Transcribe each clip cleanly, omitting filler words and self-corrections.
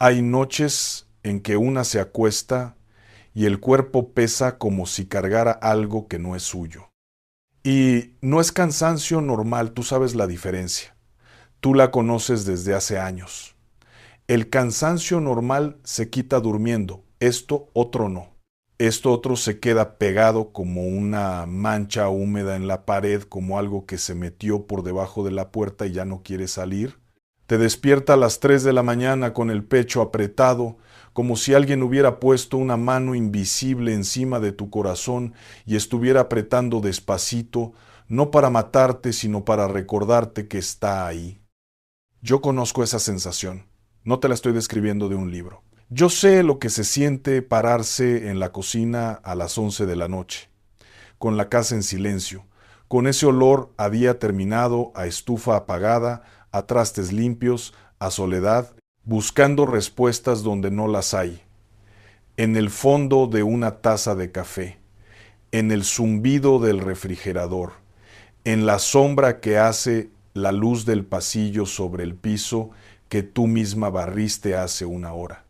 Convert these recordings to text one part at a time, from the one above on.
Hay noches en que una se acuesta y el cuerpo pesa como si cargara algo que no es suyo. Y no es cansancio normal, tú sabes la diferencia. Tú la conoces desde hace años. El cansancio normal se quita durmiendo, esto otro no. Esto otro se queda pegado como una mancha húmeda en la pared, como algo que se metió por debajo de la puerta y ya no quiere salir. Te despierta a las 3 de la mañana con el pecho apretado, como si alguien hubiera puesto una mano invisible encima de tu corazón y estuviera apretando despacito, no para matarte, sino para recordarte que está ahí. Yo conozco esa sensación, no te la estoy describiendo de un libro. Yo sé lo que se siente pararse en la cocina a las 11 de la noche, con la casa en silencio, con ese olor a día terminado, a estufa apagada, a trastes limpios, a soledad, buscando respuestas donde no las hay, en el fondo de una taza de café, en el zumbido del refrigerador, en la sombra que hace la luz del pasillo sobre el piso que tú misma barriste hace una hora.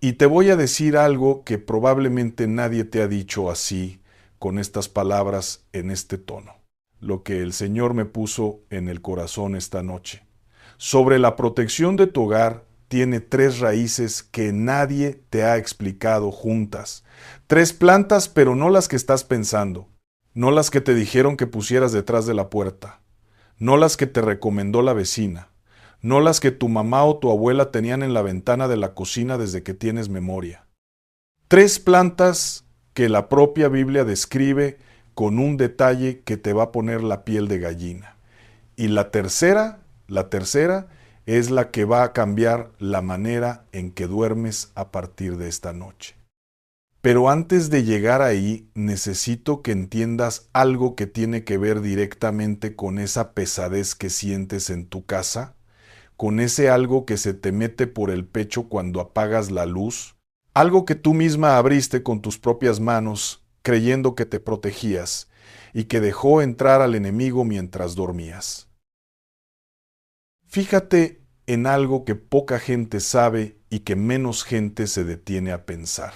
Y te voy a decir algo que probablemente nadie te ha dicho así, con estas palabras, en este tono. Lo que el Señor me puso en el corazón esta noche. Sobre la protección de tu hogar tiene tres raíces que nadie te ha explicado juntas. Tres plantas, pero no las que estás pensando. No las que te dijeron que pusieras detrás de la puerta. No las que te recomendó la vecina. No las que tu mamá o tu abuela tenían en la ventana de la cocina desde que tienes memoria. Tres plantas que la propia Biblia describe con un detalle que te va a poner la piel de gallina. Y la tercera es la que va a cambiar la manera en que duermes a partir de esta noche. Pero antes de llegar ahí, necesito que entiendas algo que tiene que ver directamente con esa pesadez que sientes en tu casa, con ese algo que se te mete por el pecho cuando apagas la luz, algo que tú misma abriste con tus propias manos, creyendo que te protegías, y que dejó entrar al enemigo mientras dormías. Fíjate en algo que poca gente sabe y que menos gente se detiene a pensar.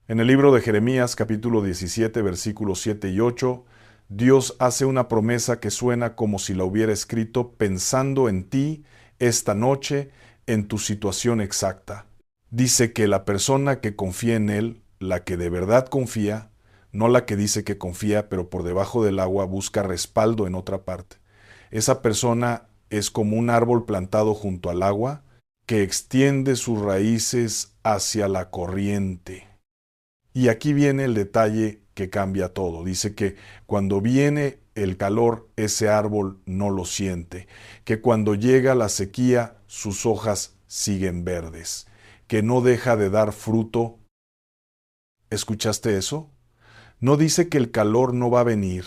En el libro de Jeremías, capítulo 17, versículos 7 y 8, Dios hace una promesa que suena como si la hubiera escrito pensando en ti esta noche, en tu situación exacta. Dice que la persona que confía en Él, la que de verdad confía, no la que dice que confía, pero por debajo del agua busca respaldo en otra parte. Esa persona es como un árbol plantado junto al agua que extiende sus raíces hacia la corriente. Y aquí viene el detalle que cambia todo. Dice que cuando viene el calor, ese árbol no lo siente, que cuando llega la sequía, sus hojas siguen verdes, que no deja de dar fruto. ¿Escuchaste eso? No dice que el calor no va a venir,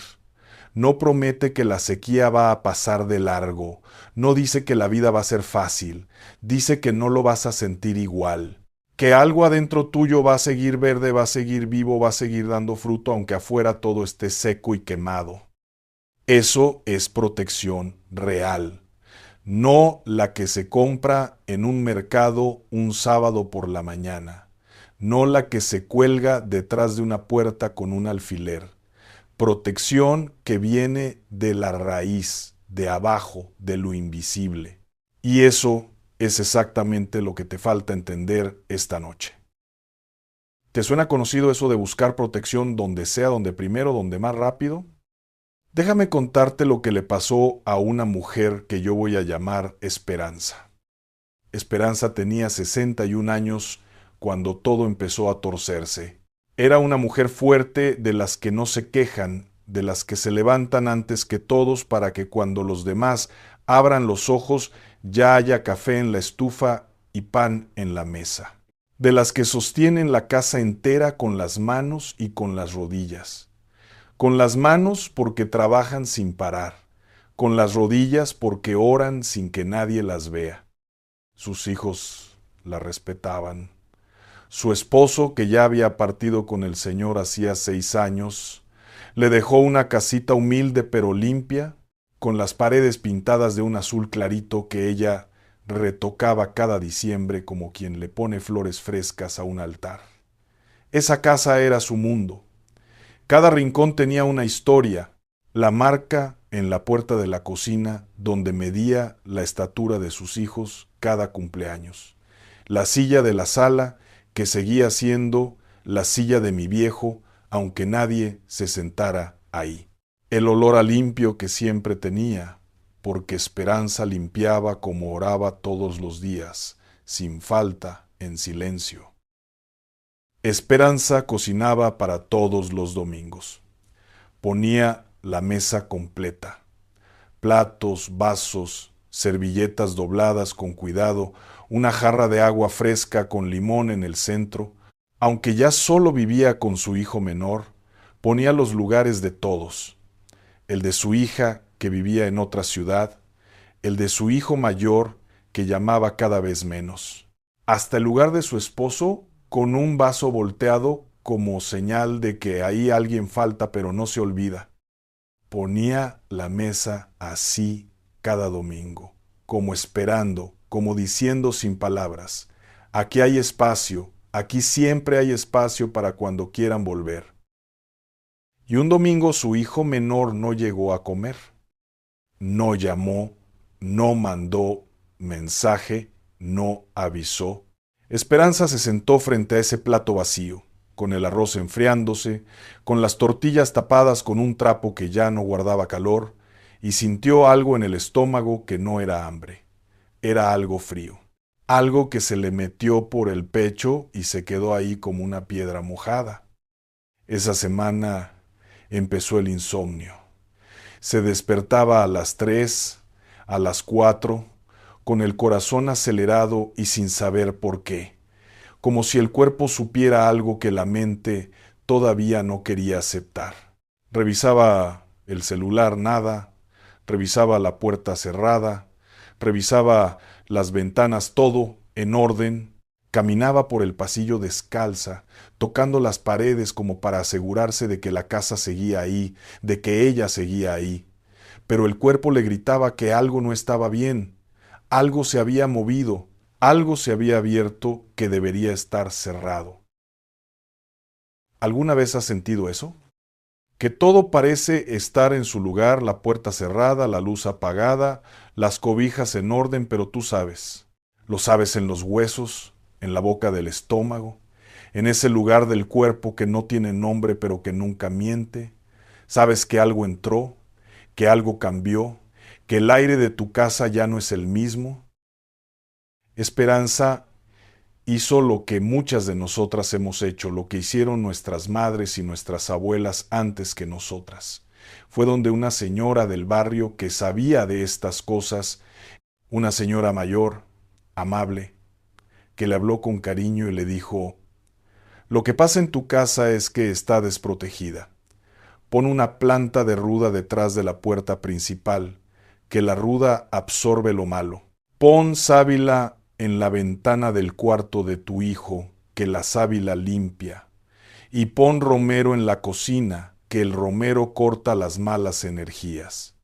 no promete que la sequía va a pasar de largo, no dice que la vida va a ser fácil, dice que no lo vas a sentir igual, que algo adentro tuyo va a seguir verde, va a seguir vivo, va a seguir dando fruto, aunque afuera todo esté seco y quemado. Eso es protección real, no la que se compra en un mercado un sábado por la mañana, no la que se cuelga detrás de una puerta con un alfiler. Protección que viene de la raíz, de abajo, de lo invisible. Y eso es exactamente lo que te falta entender esta noche. ¿Te suena conocido eso de buscar protección donde sea, donde primero, donde más rápido? Déjame contarte lo que le pasó a una mujer que yo voy a llamar Esperanza. Esperanza tenía 61 años cuando todo empezó a torcerse. Era una mujer fuerte de las que no se quejan, de las que se levantan antes que todos para que cuando los demás abran los ojos ya haya café en la estufa y pan en la mesa. De las que sostienen la casa entera con las manos y con las rodillas. Con las manos porque trabajan sin parar. Con las rodillas porque oran sin que nadie las vea. Sus hijos la respetaban. Su esposo, que ya había partido con el Señor hacía 6 años, le dejó una casita humilde pero limpia, con las paredes pintadas de un azul clarito que ella retocaba cada diciembre como quien le pone flores frescas a un altar. Esa casa era su mundo. Cada rincón tenía una historia, la marca en la puerta de la cocina donde medía la estatura de sus hijos cada cumpleaños, la silla de la sala que seguía siendo la silla de mi viejo aunque nadie se sentara ahí, el olor a limpio que siempre tenía, porque Esperanza limpiaba como oraba todos los días, sin falta, en silencio. Esperanza cocinaba para todos los domingos. Ponía la mesa completa. Platos, vasos, servilletas dobladas con cuidado, una jarra de agua fresca con limón en el centro. Aunque ya solo vivía con su hijo menor, ponía los lugares de todos. El de su hija, que vivía en otra ciudad, el de su hijo mayor, que llamaba cada vez menos. Hasta el lugar de su esposo, con un vaso volteado como señal de que ahí alguien falta pero no se olvida. Ponía la mesa así cada domingo, como esperando, como diciendo sin palabras, aquí hay espacio, aquí siempre hay espacio para cuando quieran volver. Y un domingo su hijo menor no llegó a comer. No llamó, no mandó mensaje, no avisó. Esperanza se sentó frente a ese plato vacío, con el arroz enfriándose, con las tortillas tapadas con un trapo que ya no guardaba calor, y sintió algo en el estómago que no era hambre, era algo frío, algo que se le metió por el pecho y se quedó ahí como una piedra mojada. Esa semana empezó el insomnio. Se despertaba a las 3, a las 4, con el corazón acelerado y sin saber por qué, como si el cuerpo supiera algo que la mente todavía no quería aceptar. Revisaba el celular, nada, revisaba la puerta cerrada, revisaba las ventanas, todo en orden, caminaba por el pasillo descalza, tocando las paredes como para asegurarse de que la casa seguía ahí, de que ella seguía ahí. Pero el cuerpo le gritaba que algo no estaba bien, algo se había movido, algo se había abierto que debería estar cerrado. ¿Alguna vez has sentido eso? Que todo parece estar en su lugar, la puerta cerrada, la luz apagada, las cobijas en orden, pero tú sabes. Lo sabes en los huesos, en la boca del estómago, en ese lugar del cuerpo que no tiene nombre pero que nunca miente. Sabes que algo entró, que algo cambió, que el aire de tu casa ya no es el mismo. Esperanza hizo lo que muchas de nosotras hemos hecho, lo que hicieron nuestras madres y nuestras abuelas antes que nosotras. Fue donde una señora del barrio que sabía de estas cosas, una señora mayor, amable, que le habló con cariño y le dijo: lo que pasa en tu casa es que está desprotegida. Pon una planta de ruda detrás de la puerta principal, que la ruda absorbe lo malo. Pon sábila en la ventana del cuarto de tu hijo, que la sábila limpia. Y pon romero en la cocina, que el romero corta las malas energías.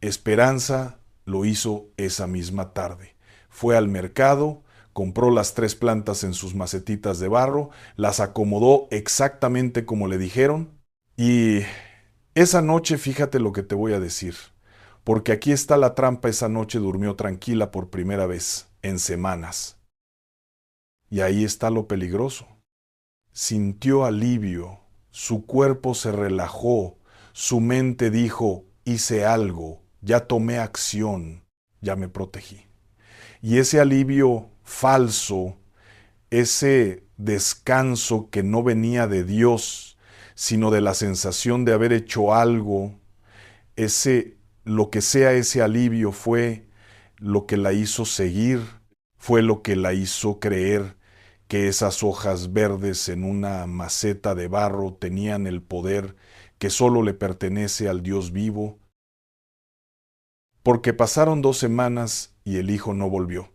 Esperanza lo hizo esa misma tarde. Fue al mercado, compró las 3 plantas en sus macetitas de barro, las acomodó exactamente como le dijeron, y esa noche, fíjate lo que te voy a decir, porque aquí está la trampa. Esa noche durmió tranquila por primera vez en semanas. Y ahí está lo peligroso. Sintió alivio, su cuerpo se relajó, su mente dijo: hice algo, ya tomé acción, ya me protegí. Y ese alivio falso, ese descanso que no venía de Dios, sino de la sensación de haber hecho algo, lo que sea ese alivio fue lo que la hizo seguir, fue lo que la hizo creer que esas hojas verdes en una maceta de barro tenían el poder que solo le pertenece al Dios vivo, porque pasaron 2 semanas y el hijo no volvió.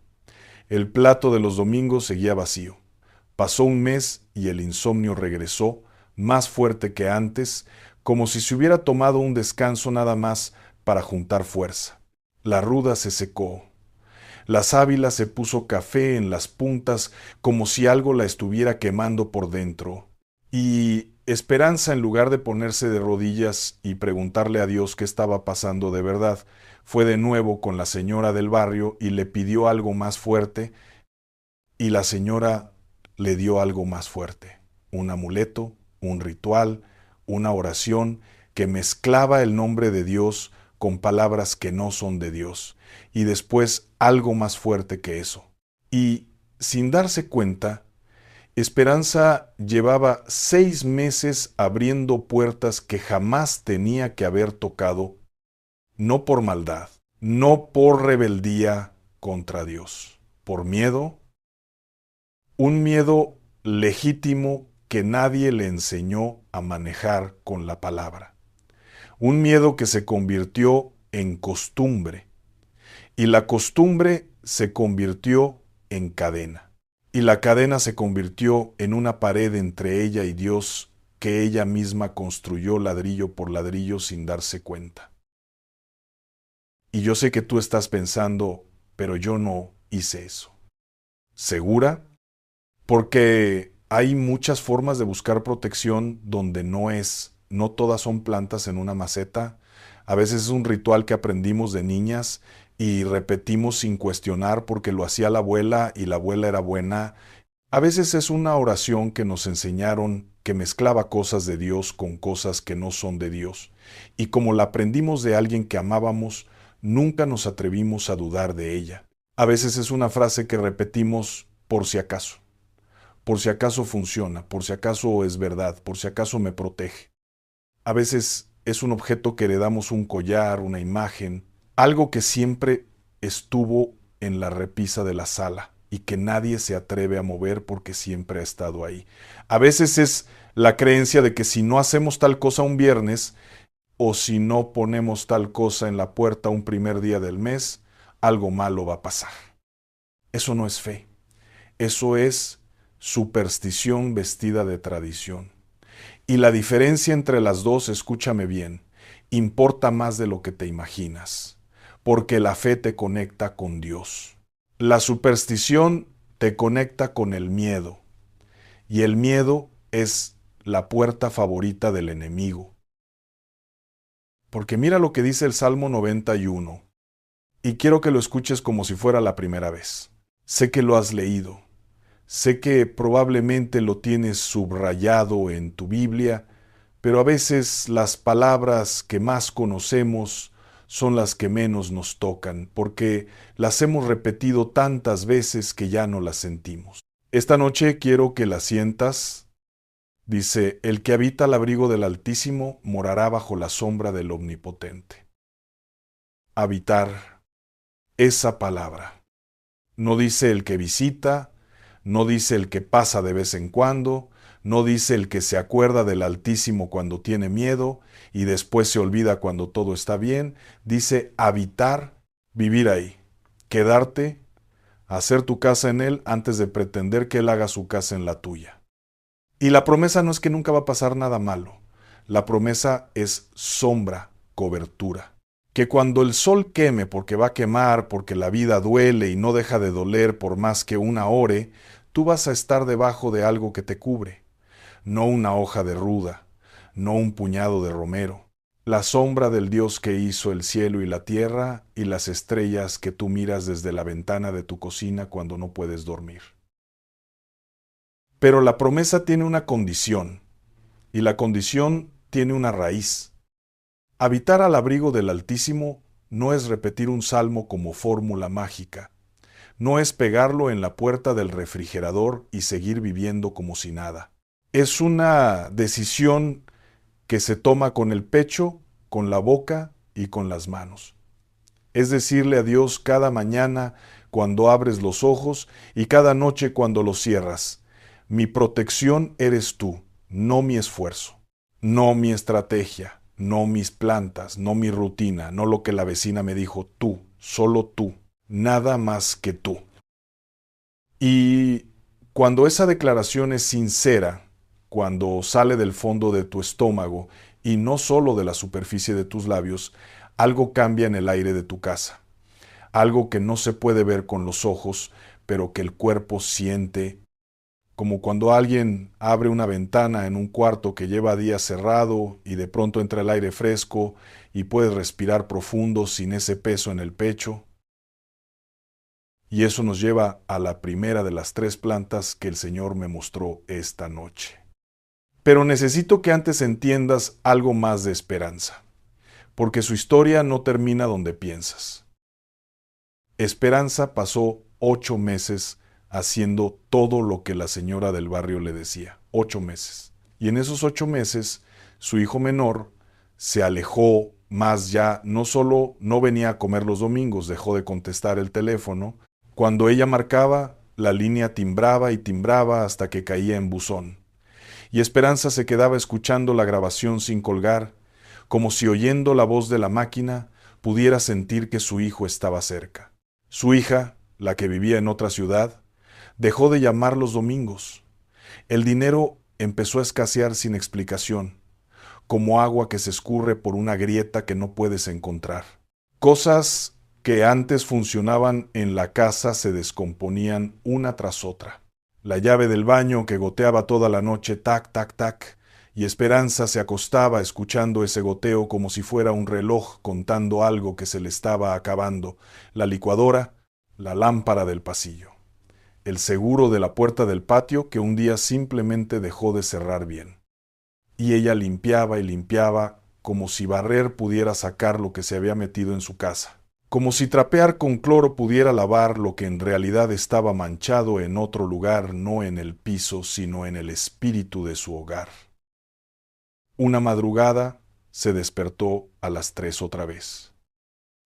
El plato de los domingos seguía vacío. Pasó un mes y el insomnio regresó, más fuerte que antes, como si se hubiera tomado un descanso nada más para juntar fuerza. La ruda se secó. La sábila se puso café en las puntas como si algo la estuviera quemando por dentro. Y Esperanza, en lugar de ponerse de rodillas y preguntarle a Dios qué estaba pasando de verdad, fue de nuevo con la señora del barrio y le pidió algo más fuerte, y la señora le dio algo más fuerte, un amuleto, un ritual, una oración que mezclaba el nombre de Dios con palabras que no son de Dios, y después algo más fuerte que eso. Y, sin darse cuenta, Esperanza llevaba 6 meses abriendo puertas que jamás tenía que haber tocado, no por maldad, no por rebeldía contra Dios, por miedo, un miedo legítimo que nadie le enseñó a manejar con la palabra, un miedo que se convirtió en costumbre, y la costumbre se convirtió en cadena. Y la cadena se convirtió en una pared entre ella y Dios que ella misma construyó ladrillo por ladrillo sin darse cuenta. Y yo sé que tú estás pensando, pero yo no hice eso. ¿Segura? Porque hay muchas formas de buscar protección donde no todas son plantas en una maceta. A veces es un ritual que aprendimos de niñas y repetimos sin cuestionar porque lo hacía la abuela y la abuela era buena. A veces es una oración que nos enseñaron que mezclaba cosas de Dios con cosas que no son de Dios. Y como la aprendimos de alguien que amábamos, nunca nos atrevimos a dudar de ella. A veces es una frase que repetimos por si acaso funciona, por si acaso es verdad, por si acaso me protege. A veces es un objeto que heredamos, un collar, una imagen, algo que siempre estuvo en la repisa de la sala y que nadie se atreve a mover porque siempre ha estado ahí. A veces es la creencia de que si no hacemos tal cosa un viernes o si no ponemos tal cosa en la puerta un primer día del mes, algo malo va a pasar. Eso no es fe, eso es superstición vestida de tradición. Y la diferencia entre las dos, escúchame bien, importa más de lo que te imaginas, porque la fe te conecta con Dios. La superstición te conecta con el miedo, y el miedo es la puerta favorita del enemigo. Porque mira lo que dice el Salmo 91, y quiero que lo escuches como si fuera la primera vez. Sé que lo has leído, sé que probablemente lo tienes subrayado en tu Biblia, pero a veces las palabras que más conocemos son las que menos nos tocan, porque las hemos repetido tantas veces que ya no las sentimos. Esta noche quiero que las sientas. Dice, el que habita al abrigo del Altísimo morará bajo la sombra del Omnipotente. Habitar, esa palabra. No dice el que visita, no dice el que pasa de vez en cuando, no dice el que se acuerda del Altísimo cuando tiene miedo y después se olvida cuando todo está bien. Dice habitar, vivir ahí, quedarte, hacer tu casa en Él antes de pretender que Él haga su casa en la tuya. Y la promesa no es que nunca va a pasar nada malo. La promesa es sombra, cobertura. Que cuando el sol queme porque va a quemar, porque la vida duele y no deja de doler por más que una ore, tú vas a estar debajo de algo que te cubre. No una hoja de ruda, no un puñado de romero. La sombra del Dios que hizo el cielo y la tierra y las estrellas que tú miras desde la ventana de tu cocina cuando no puedes dormir. Pero la promesa tiene una condición, y la condición tiene una raíz. Habitar al abrigo del Altísimo no es repetir un salmo como fórmula mágica, no es pegarlo en la puerta del refrigerador y seguir viviendo como si nada. Es una decisión que se toma con el pecho, con la boca y con las manos. Es decirle a Dios cada mañana cuando abres los ojos y cada noche cuando los cierras: mi protección eres tú, no mi esfuerzo, no mi estrategia, no mis plantas, no mi rutina, no lo que la vecina me dijo, tú, solo tú, nada más que tú. Y cuando esa declaración es sincera, cuando sale del fondo de tu estómago y no solo de la superficie de tus labios, algo cambia en el aire de tu casa. algo que no se puede ver con los ojos, pero que el cuerpo siente, como cuando alguien abre una ventana en un cuarto que lleva días cerrado y de pronto entra el aire fresco y puedes respirar profundo sin ese peso en el pecho. Y eso nos lleva a la primera de las 3 plantas que el Señor me mostró esta noche. Pero necesito que antes entiendas algo más de Esperanza, porque su historia no termina donde piensas. Esperanza pasó 8 meses haciendo todo lo que la señora del barrio le decía. 8 meses. Y en esos 8 meses, su hijo menor se alejó más ya, no solo no venía a comer los domingos, dejó de contestar el teléfono. Cuando ella marcaba, la línea timbraba y timbraba hasta que caía en buzón. Y Esperanza se quedaba escuchando la grabación sin colgar, como si oyendo la voz de la máquina pudiera sentir que su hijo estaba cerca. Su hija, la que vivía en otra ciudad, dejó de llamar los domingos. El dinero empezó a escasear sin explicación, como agua que se escurre por una grieta que no puedes encontrar. Cosas que antes funcionaban en la casa se descomponían una tras otra. La llave del baño que goteaba toda la noche, tac, tac, tac, y Esperanza se acostaba escuchando ese goteo como si fuera un reloj contando algo que se le estaba acabando. La licuadora, la lámpara del pasillo. El seguro de la puerta del patio que un día simplemente dejó de cerrar bien. Y ella limpiaba y limpiaba como si barrer pudiera sacar lo que se había metido en su casa. Como si trapear con cloro pudiera lavar lo que en realidad estaba manchado en otro lugar, no en el piso, sino en el espíritu de su hogar. Una madrugada se despertó a las 3 otra vez.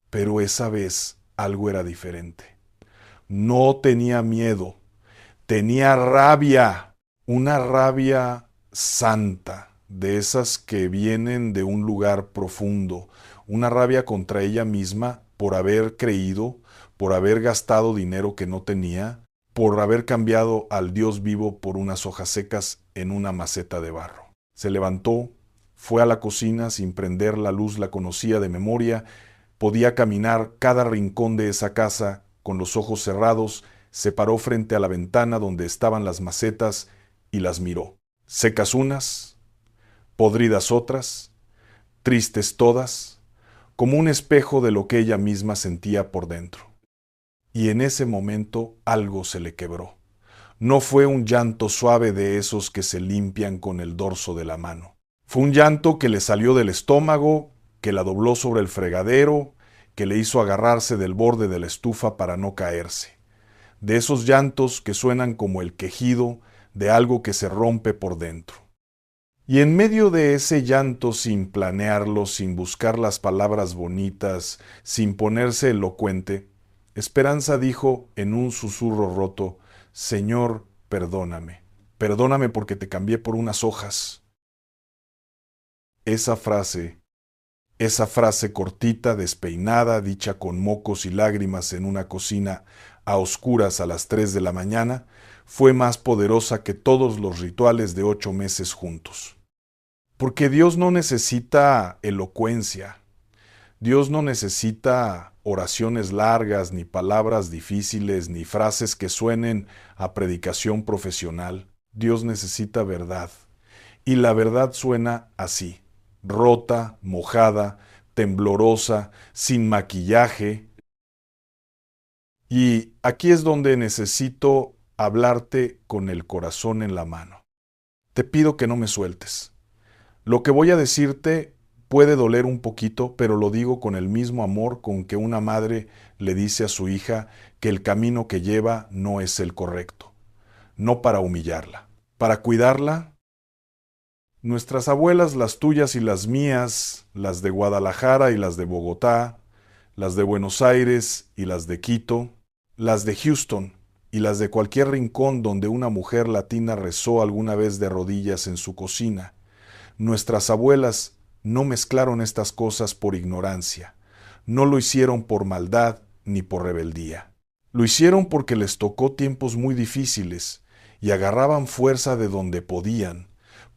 Pero esa vez algo era diferente. No tenía miedo, tenía rabia, una rabia santa, de esas que vienen de un lugar profundo, una rabia contra ella misma por haber creído, por haber gastado dinero que no tenía, por haber cambiado al Dios vivo por unas hojas secas en una maceta de barro. Se levantó, fue a la cocina sin prender la luz, la conocía de memoria, podía caminar cada rincón de esa casa con los ojos cerrados, se paró frente a la ventana donde estaban las macetas y las miró. Secas unas, podridas otras, tristes todas, como un espejo de lo que ella misma sentía por dentro. Y en ese momento algo se le quebró. No fue un llanto suave de esos que se limpian con el dorso de la mano. Fue un llanto que le salió del estómago, que la dobló sobre el fregadero, que le hizo agarrarse del borde de la estufa para no caerse. De esos llantos que suenan como el quejido de algo que se rompe por dentro. Y en medio de ese llanto, sin planearlo, sin buscar las palabras bonitas, sin ponerse elocuente, Esperanza dijo en un susurro roto: Señor, perdóname. Perdóname porque te cambié por unas hojas. Esa frase cortita, despeinada, dicha con mocos y lágrimas en una cocina a oscuras a las 3 de la mañana, fue más poderosa que todos los rituales de 8 meses juntos. Porque Dios no necesita elocuencia, Dios no necesita oraciones largas, ni palabras difíciles, ni frases que suenen a predicación profesional. Dios necesita verdad. Y la verdad suena así: rota, mojada, temblorosa, sin maquillaje. Y aquí es donde necesito hablarte con el corazón en la mano. Te pido que no me sueltes. Lo que voy a decirte puede doler un poquito, pero lo digo con el mismo amor con que una madre le dice a su hija que el camino que lleva no es el correcto. No para humillarla, para cuidarla. Nuestras abuelas, las tuyas y las mías, las de Guadalajara y las de Bogotá, las de Buenos Aires y las de Quito, las de Houston y las de cualquier rincón donde una mujer latina rezó alguna vez de rodillas en su cocina. Nuestras abuelas no mezclaron estas cosas por ignorancia, no lo hicieron por maldad ni por rebeldía. Lo hicieron porque les tocó tiempos muy difíciles y agarraban fuerza de donde podían,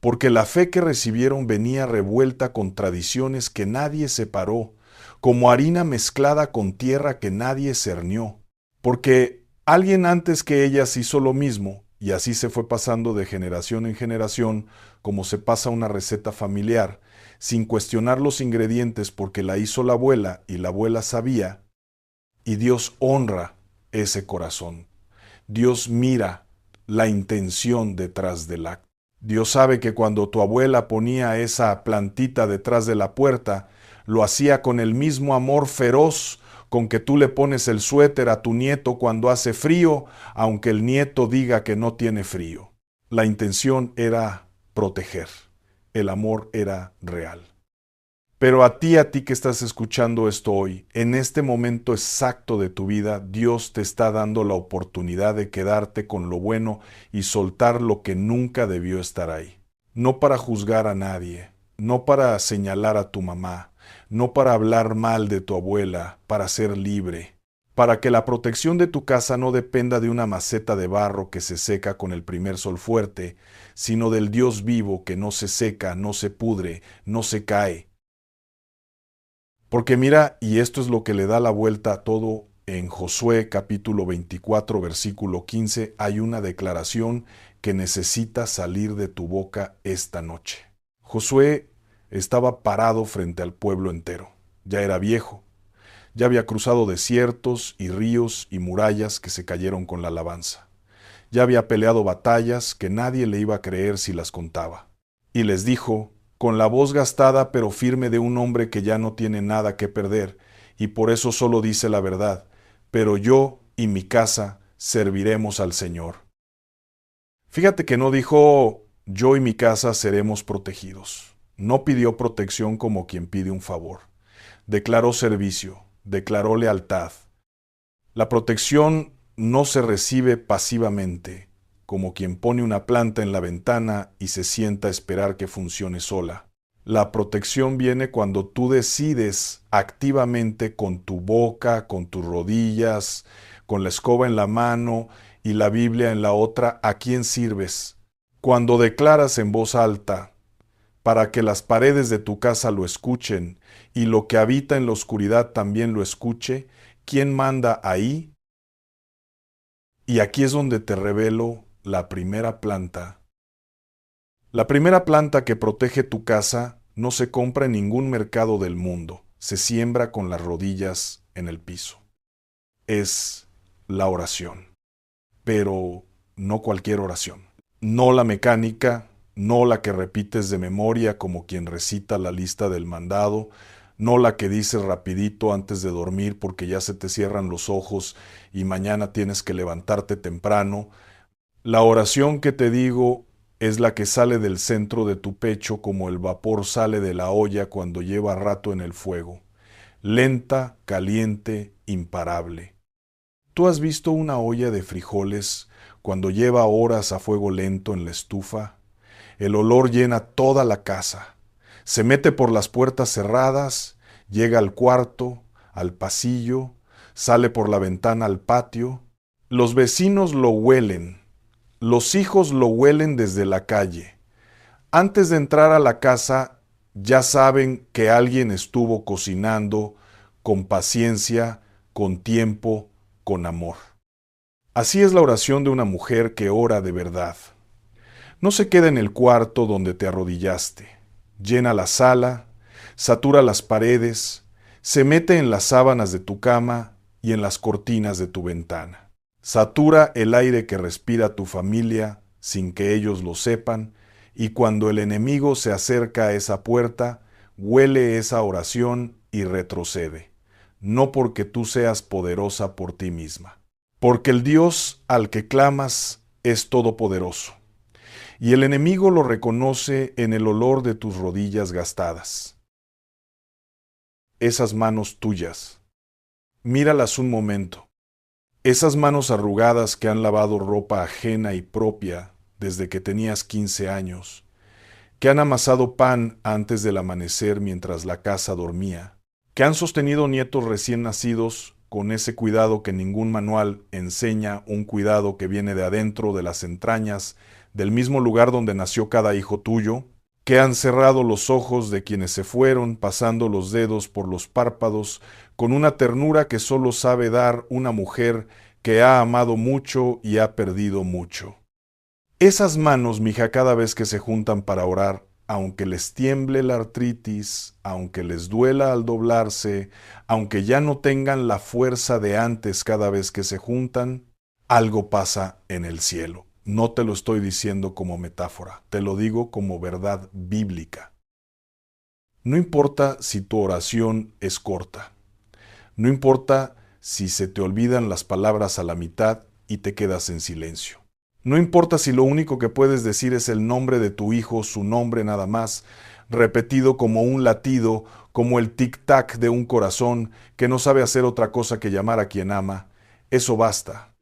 porque la fe que recibieron venía revuelta con tradiciones que nadie separó, como harina mezclada con tierra que nadie cernió, porque alguien antes que ellas hizo lo mismo, y así se fue pasando de generación en generación, como se pasa una receta familiar, sin cuestionar los ingredientes porque la hizo la abuela y la abuela sabía, y Dios honra ese corazón. Dios mira la intención detrás del acto. Dios sabe que cuando tu abuela ponía esa plantita detrás de la puerta, lo hacía con el mismo amor feroz con que tú le pones el suéter a tu nieto cuando hace frío, aunque el nieto diga que no tiene frío. La intención era proteger. El amor era real. Pero a ti que estás escuchando esto hoy, en este momento exacto de tu vida, Dios te está dando la oportunidad de quedarte con lo bueno y soltar lo que nunca debió estar ahí. No para juzgar a nadie, no para señalar a tu mamá, no para hablar mal de tu abuela, para ser libre, para que la protección de tu casa no dependa de una maceta de barro que se seca con el primer sol fuerte, sino del Dios vivo que no se seca, no se pudre, no se cae. Porque mira, y esto es lo que le da la vuelta a todo, en Josué capítulo 24, versículo 15, hay una declaración que necesita salir de tu boca esta noche. Josué estaba parado frente al pueblo entero. Ya era viejo. Ya había cruzado desiertos y ríos y murallas que se cayeron con la alabanza. Ya había peleado batallas que nadie le iba a creer si las contaba. Y les dijo, con la voz gastada pero firme de un hombre que ya no tiene nada que perder, y por eso solo dice la verdad, pero yo y mi casa serviremos al Señor. Fíjate que no dijo, yo y mi casa seremos protegidos. No pidió protección como quien pide un favor. Declaró servicio, declaró lealtad. La protección no se recibe pasivamente, como quien pone una planta en la ventana y se sienta a esperar que funcione sola. La protección viene cuando tú decides activamente con tu boca, con tus rodillas, con la escoba en la mano y la Biblia en la otra, a quién sirves. Cuando declaras en voz alta, para que las paredes de tu casa lo escuchen y lo que habita en la oscuridad también lo escuche, ¿quién manda ahí? Y aquí es donde te revelo la primera planta. La primera planta que protege tu casa no se compra en ningún mercado del mundo, se siembra con las rodillas en el piso. Es la oración, pero no cualquier oración. No la mecánica, no la que repites de memoria como quien recita la lista del mandado, no la que dices rapidito antes de dormir porque ya se te cierran los ojos y mañana tienes que levantarte temprano. La oración que te digo es la que sale del centro de tu pecho como el vapor sale de la olla cuando lleva rato en el fuego. Lenta, caliente, imparable. ¿Tú has visto una olla de frijoles cuando lleva horas a fuego lento en la estufa? El olor llena toda la casa. Se mete por las puertas cerradas, llega al cuarto, al pasillo, sale por la ventana al patio. Los vecinos lo huelen. Los hijos lo huelen desde la calle. Antes de entrar a la casa, ya saben que alguien estuvo cocinando con paciencia, con tiempo, con amor. Así es la oración de una mujer que ora de verdad. No se queda en el cuarto donde te arrodillaste. Llena la sala, satura las paredes, se mete en las sábanas de tu cama y en las cortinas de tu ventana. Satura el aire que respira tu familia sin que ellos lo sepan, y cuando el enemigo se acerca a esa puerta, huele esa oración y retrocede, no porque tú seas poderosa por ti misma, porque el Dios al que clamas es todopoderoso, y el enemigo lo reconoce en el olor de tus rodillas gastadas. Esas manos tuyas, míralas un momento. Esas manos arrugadas que han lavado ropa ajena y propia desde que tenías 15 años, que han amasado pan antes del amanecer mientras la casa dormía, que han sostenido nietos recién nacidos con ese cuidado que ningún manual enseña, un cuidado que viene de adentro, de las entrañas, del mismo lugar donde nació cada hijo tuyo, que han cerrado los ojos de quienes se fueron, pasando los dedos por los párpados, con una ternura que solo sabe dar una mujer que ha amado mucho y ha perdido mucho. Esas manos, mija, cada vez que se juntan para orar, aunque les tiemble la artritis, aunque les duela al doblarse, aunque ya no tengan la fuerza de antes cada vez que se juntan, algo pasa en el cielo. No te lo estoy diciendo como metáfora, te lo digo como verdad bíblica. No importa si tu oración es corta, no importa si se te olvidan las palabras a la mitad y te quedas en silencio. No importa si lo único que puedes decir es el nombre de tu hijo, su nombre nada más, repetido como un latido, como el tic-tac de un corazón que no sabe hacer otra cosa que llamar a quien ama. Eso basta.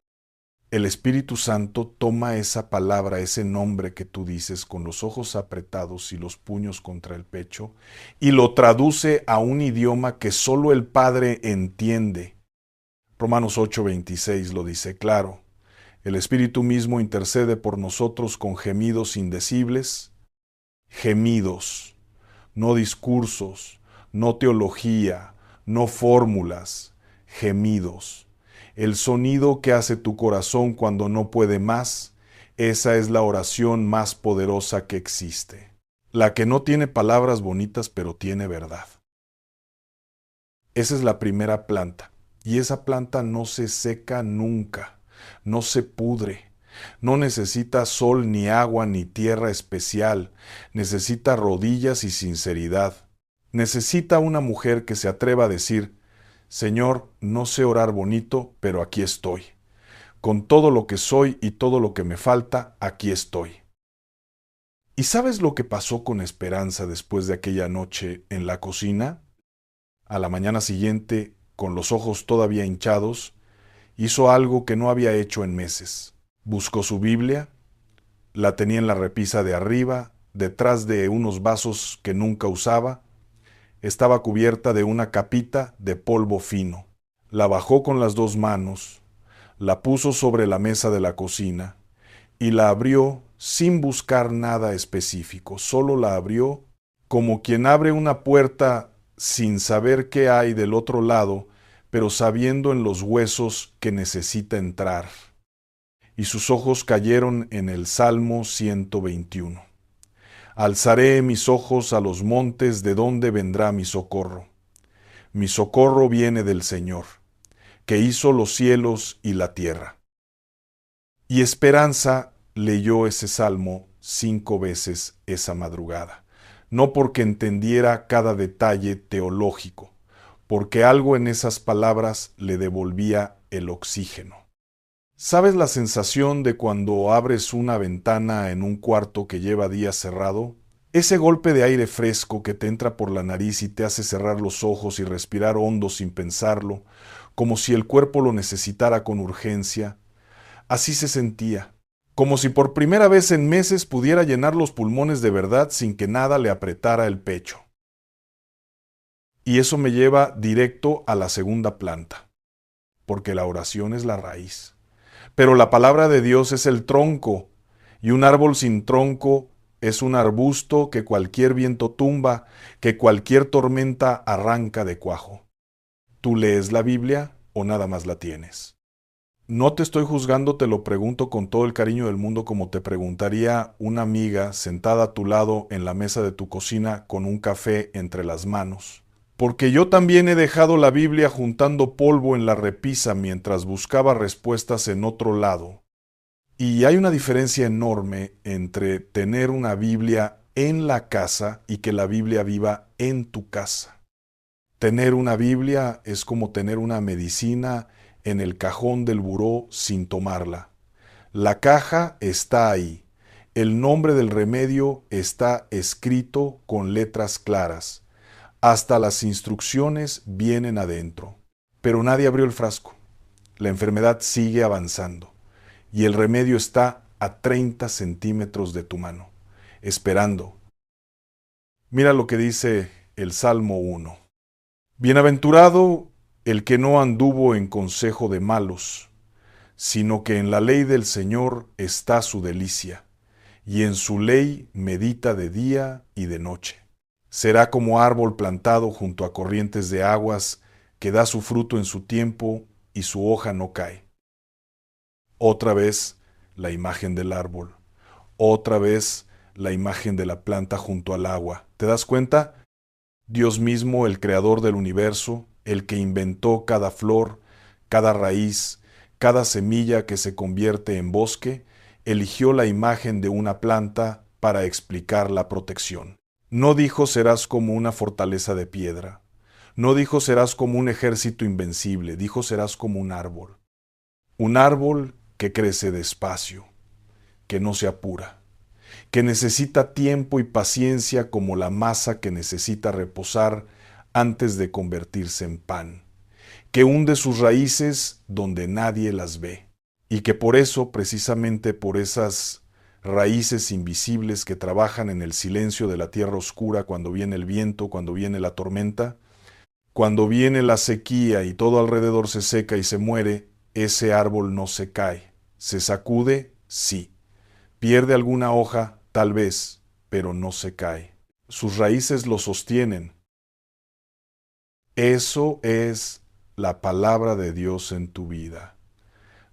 El Espíritu Santo toma esa palabra, ese nombre que tú dices con los ojos apretados y los puños contra el pecho, y lo traduce a un idioma que solo el Padre entiende. Romanos 8:26 lo dice claro. El Espíritu mismo intercede por nosotros con gemidos indecibles. Gemidos, no discursos, no teología, no fórmulas, gemidos. El sonido que hace tu corazón cuando no puede más, esa es la oración más poderosa que existe. La que no tiene palabras bonitas pero tiene verdad. Esa es la primera planta. Y esa planta no se seca nunca. No se pudre, no necesita sol ni agua ni tierra especial, necesita rodillas y sinceridad. Necesita una mujer que se atreva a decir, Señor, no sé orar bonito, pero aquí estoy. Con todo lo que soy y todo lo que me falta, aquí estoy. ¿Y sabes lo que pasó con Esperanza después de aquella noche en la cocina? A la mañana siguiente, con los ojos todavía hinchados, hizo algo que no había hecho en meses. Buscó su Biblia, la tenía en la repisa de arriba, detrás de unos vasos que nunca usaba. Estaba cubierta de una capita de polvo fino. La bajó con las dos manos, la puso sobre la mesa de la cocina y la abrió sin buscar nada específico. Solo la abrió como quien abre una puerta sin saber qué hay del otro lado, pero sabiendo en los huesos que necesita entrar. Y sus ojos cayeron en el Salmo 121. Alzaré mis ojos a los montes, ¿de dónde vendrá mi socorro? Mi socorro viene del Señor, que hizo los cielos y la tierra. Y Esperanza leyó ese salmo 5 veces esa madrugada, no porque entendiera cada detalle teológico, porque algo en esas palabras le devolvía el oxígeno. ¿Sabes la sensación de cuando abres una ventana en un cuarto que lleva días cerrado? Ese golpe de aire fresco que te entra por la nariz y te hace cerrar los ojos y respirar hondo sin pensarlo, como si el cuerpo lo necesitara con urgencia. Así se sentía, como si por primera vez en meses pudiera llenar los pulmones de verdad sin que nada le apretara el pecho. Y eso me lleva directo a la segunda planta, porque la oración es la raíz. Pero la palabra de Dios es el tronco, y un árbol sin tronco es un arbusto que cualquier viento tumba, que cualquier tormenta arranca de cuajo. ¿Tú lees la Biblia o nada más la tienes? No te estoy juzgando, te lo pregunto con todo el cariño del mundo como te preguntaría una amiga sentada a tu lado en la mesa de tu cocina con un café entre las manos. Porque yo también he dejado la Biblia juntando polvo en la repisa mientras buscaba respuestas en otro lado. Y hay una diferencia enorme entre tener una Biblia en la casa y que la Biblia viva en tu casa. Tener una Biblia es como tener una medicina en el cajón del buró sin tomarla. La caja está ahí. El nombre del remedio está escrito con letras claras. Hasta las instrucciones vienen adentro. Pero nadie abrió el frasco. La enfermedad sigue avanzando. Y el remedio está a 30 centímetros de tu mano, esperando. Mira lo que dice el Salmo 1. Bienaventurado el que no anduvo en consejo de malos, sino que en la ley del Señor está su delicia, y en su ley medita de día y de noche. Será como árbol plantado junto a corrientes de aguas, que da su fruto en su tiempo y su hoja no cae. Otra vez la imagen del árbol, otra vez la imagen de la planta junto al agua. ¿Te das cuenta? Dios mismo, el creador del universo, el que inventó cada flor, cada raíz, cada semilla que se convierte en bosque, eligió la imagen de una planta para explicar la protección. No dijo serás como una fortaleza de piedra. No dijo serás como un ejército invencible. Dijo serás como un árbol. Un árbol que crece despacio, que no se apura, que necesita tiempo y paciencia como la masa que necesita reposar antes de convertirse en pan, que hunde sus raíces donde nadie las ve, y que por eso, precisamente por esas raíces invisibles que trabajan en el silencio de la tierra oscura cuando viene el viento, cuando viene la tormenta, cuando viene la sequía y todo alrededor se seca y se muere, ese árbol no se cae. ¿Se sacude? Sí. ¿Pierde alguna hoja? Tal vez, pero no se cae. Sus raíces lo sostienen. Eso es la palabra de Dios en tu vida.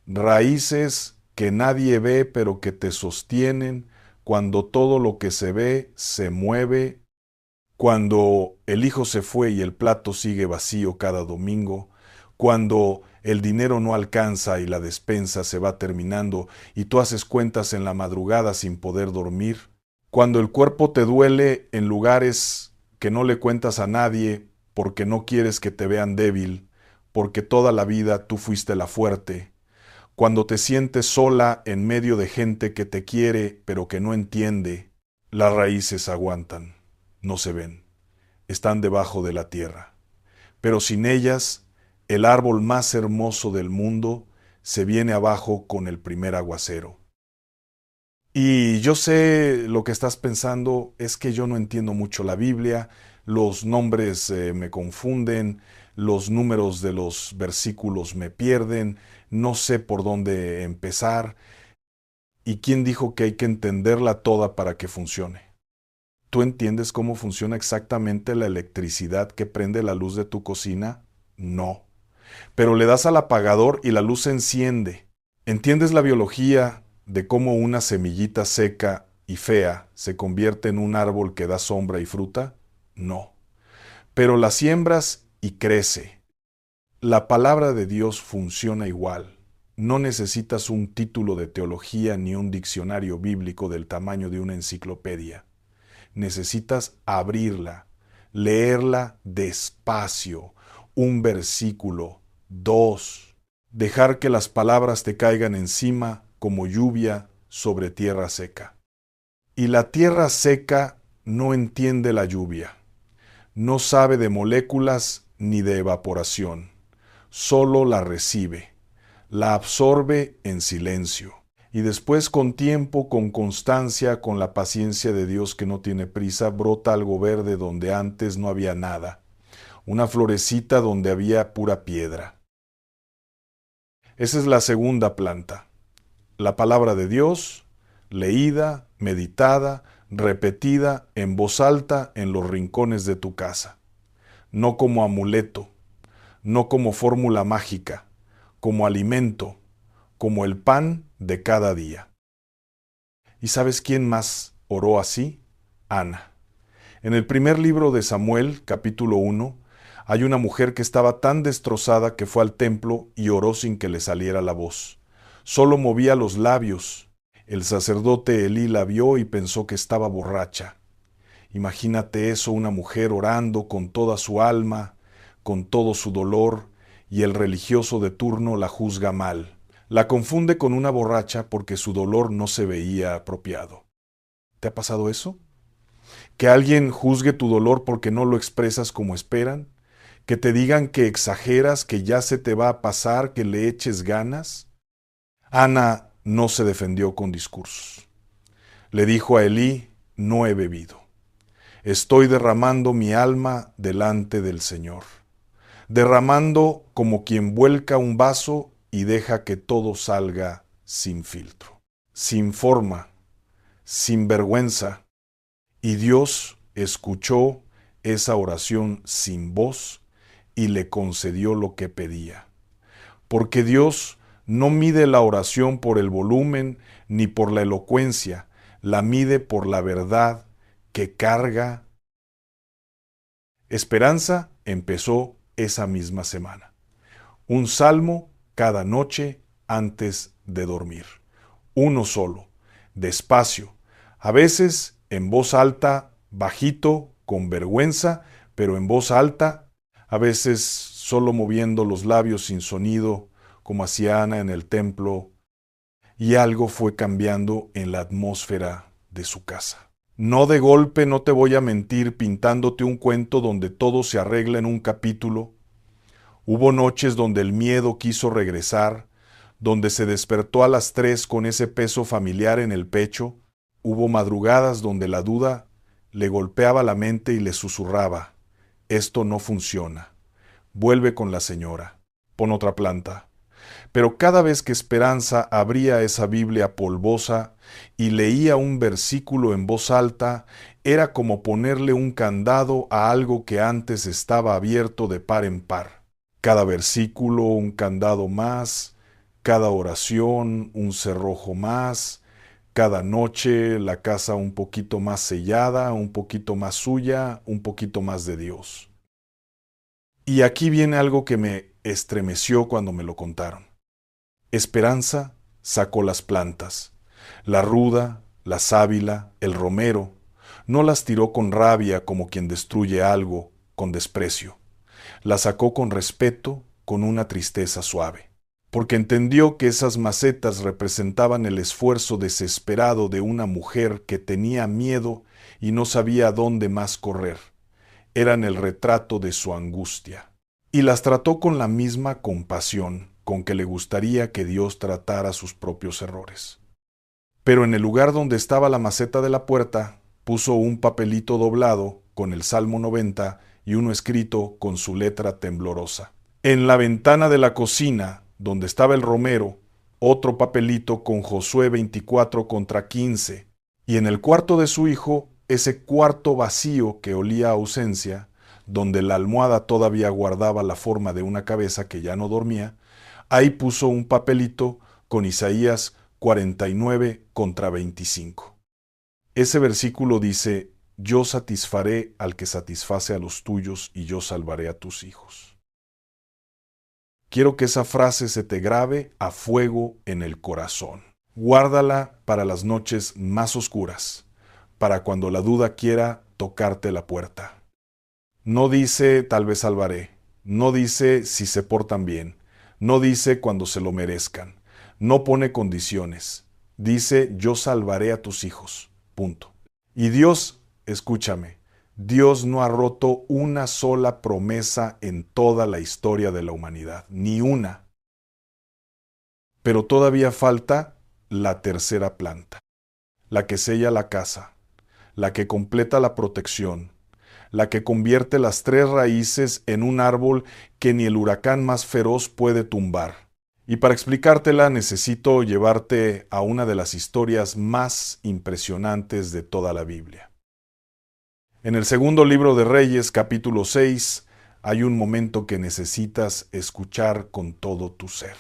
Raíces que nadie ve, pero que te sostienen cuando todo lo que se ve se mueve, cuando el hijo se fue y el plato sigue vacío cada domingo, cuando el dinero no alcanza y la despensa se va terminando y tú haces cuentas en la madrugada sin poder dormir, cuando el cuerpo te duele en lugares que no le cuentas a nadie porque no quieres que te vean débil, porque toda la vida tú fuiste la fuerte, cuando te sientes sola en medio de gente que te quiere pero que no entiende, las raíces aguantan, no se ven, están debajo de la tierra. Pero sin ellas, el árbol más hermoso del mundo se viene abajo con el primer aguacero. Y yo sé lo que estás pensando, es que yo no entiendo mucho la Biblia, los nombres me confunden, los números de los versículos me pierden, no sé por dónde empezar. ¿Y quién dijo que hay que entenderla toda para que funcione? ¿Tú entiendes cómo funciona exactamente la electricidad que prende la luz de tu cocina? No. Pero le das al apagador y la luz se enciende. ¿Entiendes la biología de cómo una semillita seca y fea se convierte en un árbol que da sombra y fruta? No. Pero la siembras y crece. La palabra de Dios funciona igual. No necesitas un título de teología ni un diccionario bíblico del tamaño de una enciclopedia. Necesitas abrirla, leerla despacio, un versículo, dos, dejar que las palabras te caigan encima como lluvia sobre tierra seca. Y la tierra seca no entiende la lluvia, no sabe de moléculas ni de evaporación, solo la recibe, la absorbe en silencio. Y después con tiempo, con constancia, con la paciencia de Dios que no tiene prisa, brota algo verde donde antes no había nada, una florecita donde había pura piedra. Esa es la segunda planta, la palabra de Dios, leída, meditada, repetida en voz alta en los rincones de tu casa, no como amuleto, no como fórmula mágica, como alimento, como el pan de cada día. ¿Y sabes quién más oró así? Ana. En el primer libro de Samuel, capítulo 1, hay una mujer que estaba tan destrozada que fue al templo y oró sin que le saliera la voz. Solo movía los labios. El sacerdote Elí la vio y pensó que estaba borracha. Imagínate eso, una mujer orando con toda su alma, con todo su dolor, y el religioso de turno la juzga mal. La confunde con una borracha porque su dolor no se veía apropiado. ¿Te ha pasado eso? ¿Que alguien juzgue tu dolor porque no lo expresas como esperan? ¿Que te digan que exageras, que ya se te va a pasar, que le eches ganas? Ana no se defendió con discursos. Le dijo a Elí, no he bebido. Estoy derramando mi alma delante del Señor. Derramando como quien vuelca un vaso y deja que todo salga sin filtro, sin forma, sin vergüenza. Y Dios escuchó esa oración sin voz y le concedió lo que pedía. Porque Dios no mide la oración por el volumen ni por la elocuencia, la mide por la verdad que carga. Esperanza empezó esa misma semana. Un salmo cada noche antes de dormir. Uno solo, despacio, a veces en voz alta, bajito, con vergüenza, pero en voz alta, a veces solo moviendo los labios sin sonido, como hacía Ana en el templo, y algo fue cambiando en la atmósfera de su casa. No de golpe, no te voy a mentir, pintándote un cuento donde todo se arregla en un capítulo. Hubo noches donde el miedo quiso regresar, donde se despertó a las 3 con ese peso familiar en el pecho. Hubo madrugadas donde la duda le golpeaba la mente y le susurraba: esto no funciona, vuelve con la señora, pon otra planta. Pero cada vez que Esperanza abría esa Biblia polvosa y leía un versículo en voz alta, era como ponerle un candado a algo que antes estaba abierto de par en par. Cada versículo un candado más, cada oración un cerrojo más, cada noche la casa un poquito más sellada, un poquito más suya, un poquito más de Dios. Y aquí viene algo que me estremeció cuando me lo contaron. Esperanza sacó las plantas, la ruda, la sábila, el romero. No las tiró con rabia como quien destruye algo, con desprecio. Las sacó con respeto, con una tristeza suave, porque entendió que esas macetas representaban el esfuerzo desesperado de una mujer que tenía miedo y no sabía a dónde más correr. Eran el retrato de su angustia. Y las trató con la misma compasión con que le gustaría que Dios tratara sus propios errores. Pero en el lugar donde estaba la maceta de la puerta, puso un papelito doblado con el Salmo 90 y uno escrito con su letra temblorosa. En la ventana de la cocina, donde estaba el romero, otro papelito con Josué 24 contra 15, y en el cuarto de su hijo, ese cuarto vacío que olía a ausencia, donde la almohada todavía guardaba la forma de una cabeza que ya no dormía, ahí puso un papelito con Isaías 49 contra 25. Ese versículo dice: yo satisfaré al que satisface a los tuyos y yo salvaré a tus hijos. Quiero que esa frase se te grabe a fuego en el corazón. Guárdala para las noches más oscuras, para cuando la duda quiera tocarte la puerta. No dice tal vez salvaré, no dice si se portan bien, no dice cuando se lo merezcan, no pone condiciones, dice yo salvaré a tus hijos, punto. Y Dios, escúchame, Dios no ha roto una sola promesa en toda la historia de la humanidad, ni una. Pero todavía falta la tercera planta, la que sella la casa, la que completa la protección, la que convierte las 3 raíces en un árbol que ni el huracán más feroz puede tumbar. Y para explicártela necesito llevarte a una de las historias más impresionantes de toda la Biblia. En el segundo libro de Reyes, capítulo 6, hay un momento que necesitas escuchar con todo tu ser.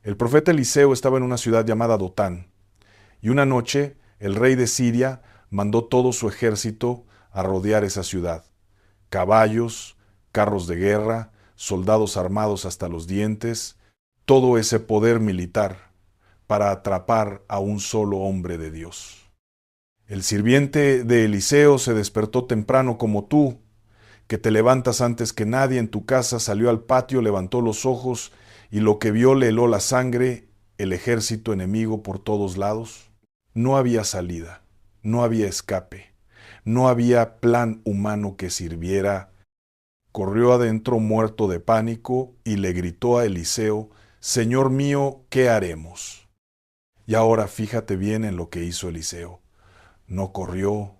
El profeta Eliseo estaba en una ciudad llamada Dotán, y una noche el rey de Siria mandó todo su ejército a rodear esa ciudad. Caballos, carros de guerra, soldados armados hasta los dientes, todo ese poder militar para atrapar a un solo hombre de Dios. El sirviente de Eliseo se despertó temprano como tú, que te levantas antes que nadie en tu casa, salió al patio, levantó los ojos y lo que vio le heló la sangre, el ejército enemigo por todos lados. No había salida, no había escape, no había plan humano que sirviera. Corrió adentro muerto de pánico y le gritó a Eliseo: Señor mío, ¿qué haremos? Y ahora fíjate bien en lo que hizo Eliseo. No corrió,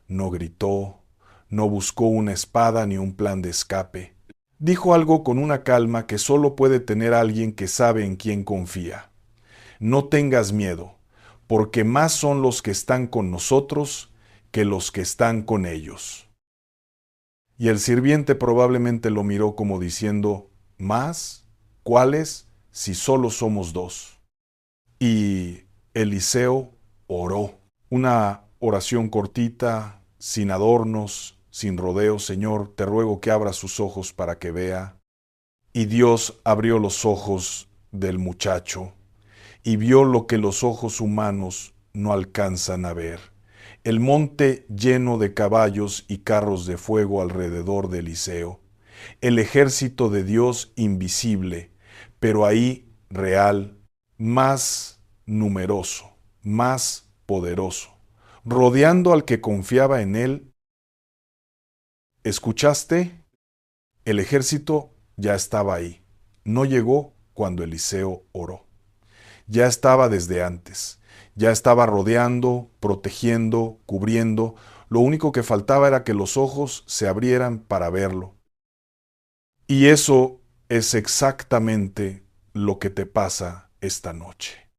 no gritó, no buscó una espada ni un plan de escape. Dijo algo con una calma que solo puede tener alguien que sabe en quién confía. No tengas miedo, porque más son los que están con nosotros que los que están con ellos. Y el sirviente probablemente lo miró como diciendo, ¿más? ¿Cuáles? Si solo somos dos. Y Eliseo oró. Una oración cortita, sin adornos, sin rodeos. Señor, te ruego que abra sus ojos para que vea. Y Dios abrió los ojos del muchacho y vio lo que los ojos humanos no alcanzan a ver. El monte lleno de caballos y carros de fuego alrededor de Eliseo. El ejército de Dios invisible, pero ahí real, más numeroso, más poderoso, rodeando al que confiaba en él. ¿Escuchaste? El ejército ya estaba ahí. No llegó cuando Eliseo oró. Ya estaba desde antes. Ya estaba rodeando, protegiendo, cubriendo. Lo único que faltaba era que los ojos se abrieran para verlo. Y eso es exactamente lo que te pasa esta noche.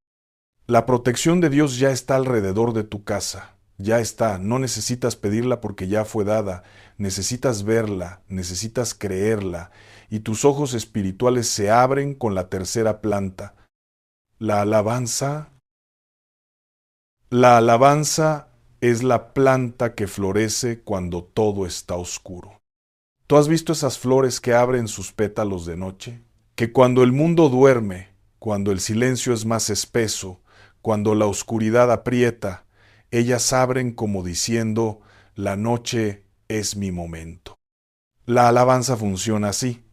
La protección de Dios ya está alrededor de tu casa. Ya está. No necesitas pedirla porque ya fue dada. Necesitas verla, necesitas creerla. Y tus ojos espirituales se abren con la tercera planta. La alabanza es la planta que florece cuando todo está oscuro. ¿Tú has visto esas flores que abren sus pétalos de noche? Que cuando el mundo duerme, cuando el silencio es más espeso, cuando la oscuridad aprieta, ellas abren como diciendo, la noche es mi momento. La alabanza funciona así.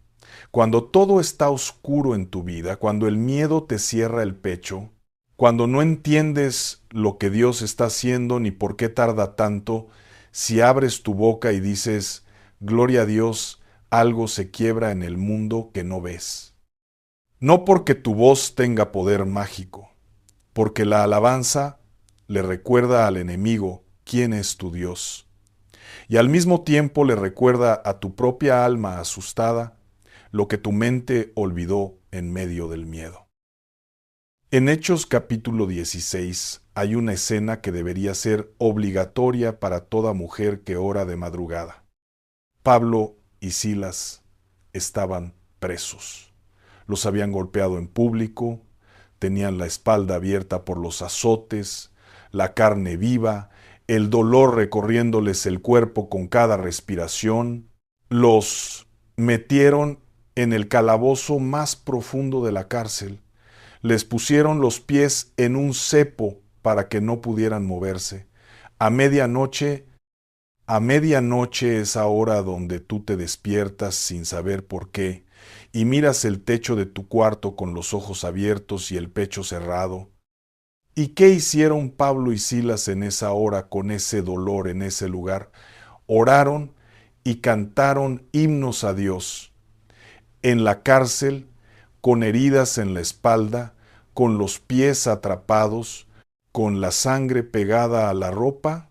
Cuando todo está oscuro en tu vida, cuando el miedo te cierra el pecho, cuando no entiendes lo que Dios está haciendo ni por qué tarda tanto, si abres tu boca y dices, gloria a Dios, algo se quiebra en el mundo que no ves. No porque tu voz tenga poder mágico, porque la alabanza le recuerda al enemigo quién es tu Dios, y al mismo tiempo le recuerda a tu propia alma asustada lo que tu mente olvidó en medio del miedo. En Hechos capítulo 16 hay una escena que debería ser obligatoria para toda mujer que ora de madrugada. Pablo y Silas estaban presos. Los habían golpeado en público, tenían la espalda abierta por los azotes, la carne viva, el dolor recorriéndoles el cuerpo con cada respiración. Los metieron en el calabozo más profundo de la cárcel. Les pusieron los pies en un cepo para que no pudieran moverse. A medianoche es ahora donde tú te despiertas sin saber por qué y miras el techo de tu cuarto con los ojos abiertos y el pecho cerrado. ¿Y qué hicieron Pablo y Silas en esa hora con ese dolor en ese lugar? Oraron y cantaron himnos a Dios. En la cárcel, con heridas en la espalda, con los pies atrapados, con la sangre pegada a la ropa,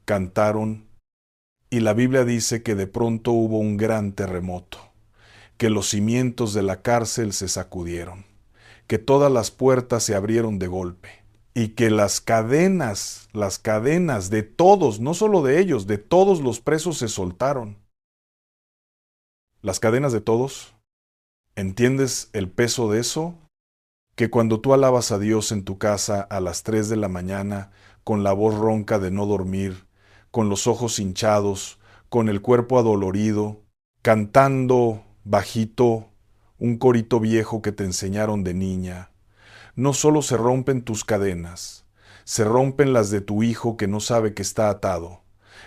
cantaron. Y la Biblia dice que de pronto hubo un gran terremoto, que los cimientos de la cárcel se sacudieron, que todas las puertas se abrieron de golpe, y que las cadenas de todos, no solo de ellos, de todos los presos se soltaron. Las cadenas de todos. ¿Entiendes el peso de eso? Que cuando tú alabas a Dios en tu casa a las 3 de la mañana, con la voz ronca de no dormir, con los ojos hinchados, con el cuerpo adolorido, cantando bajito un corito viejo que te enseñaron de niña, no solo se rompen tus cadenas, se rompen las de tu hijo que no sabe que está atado,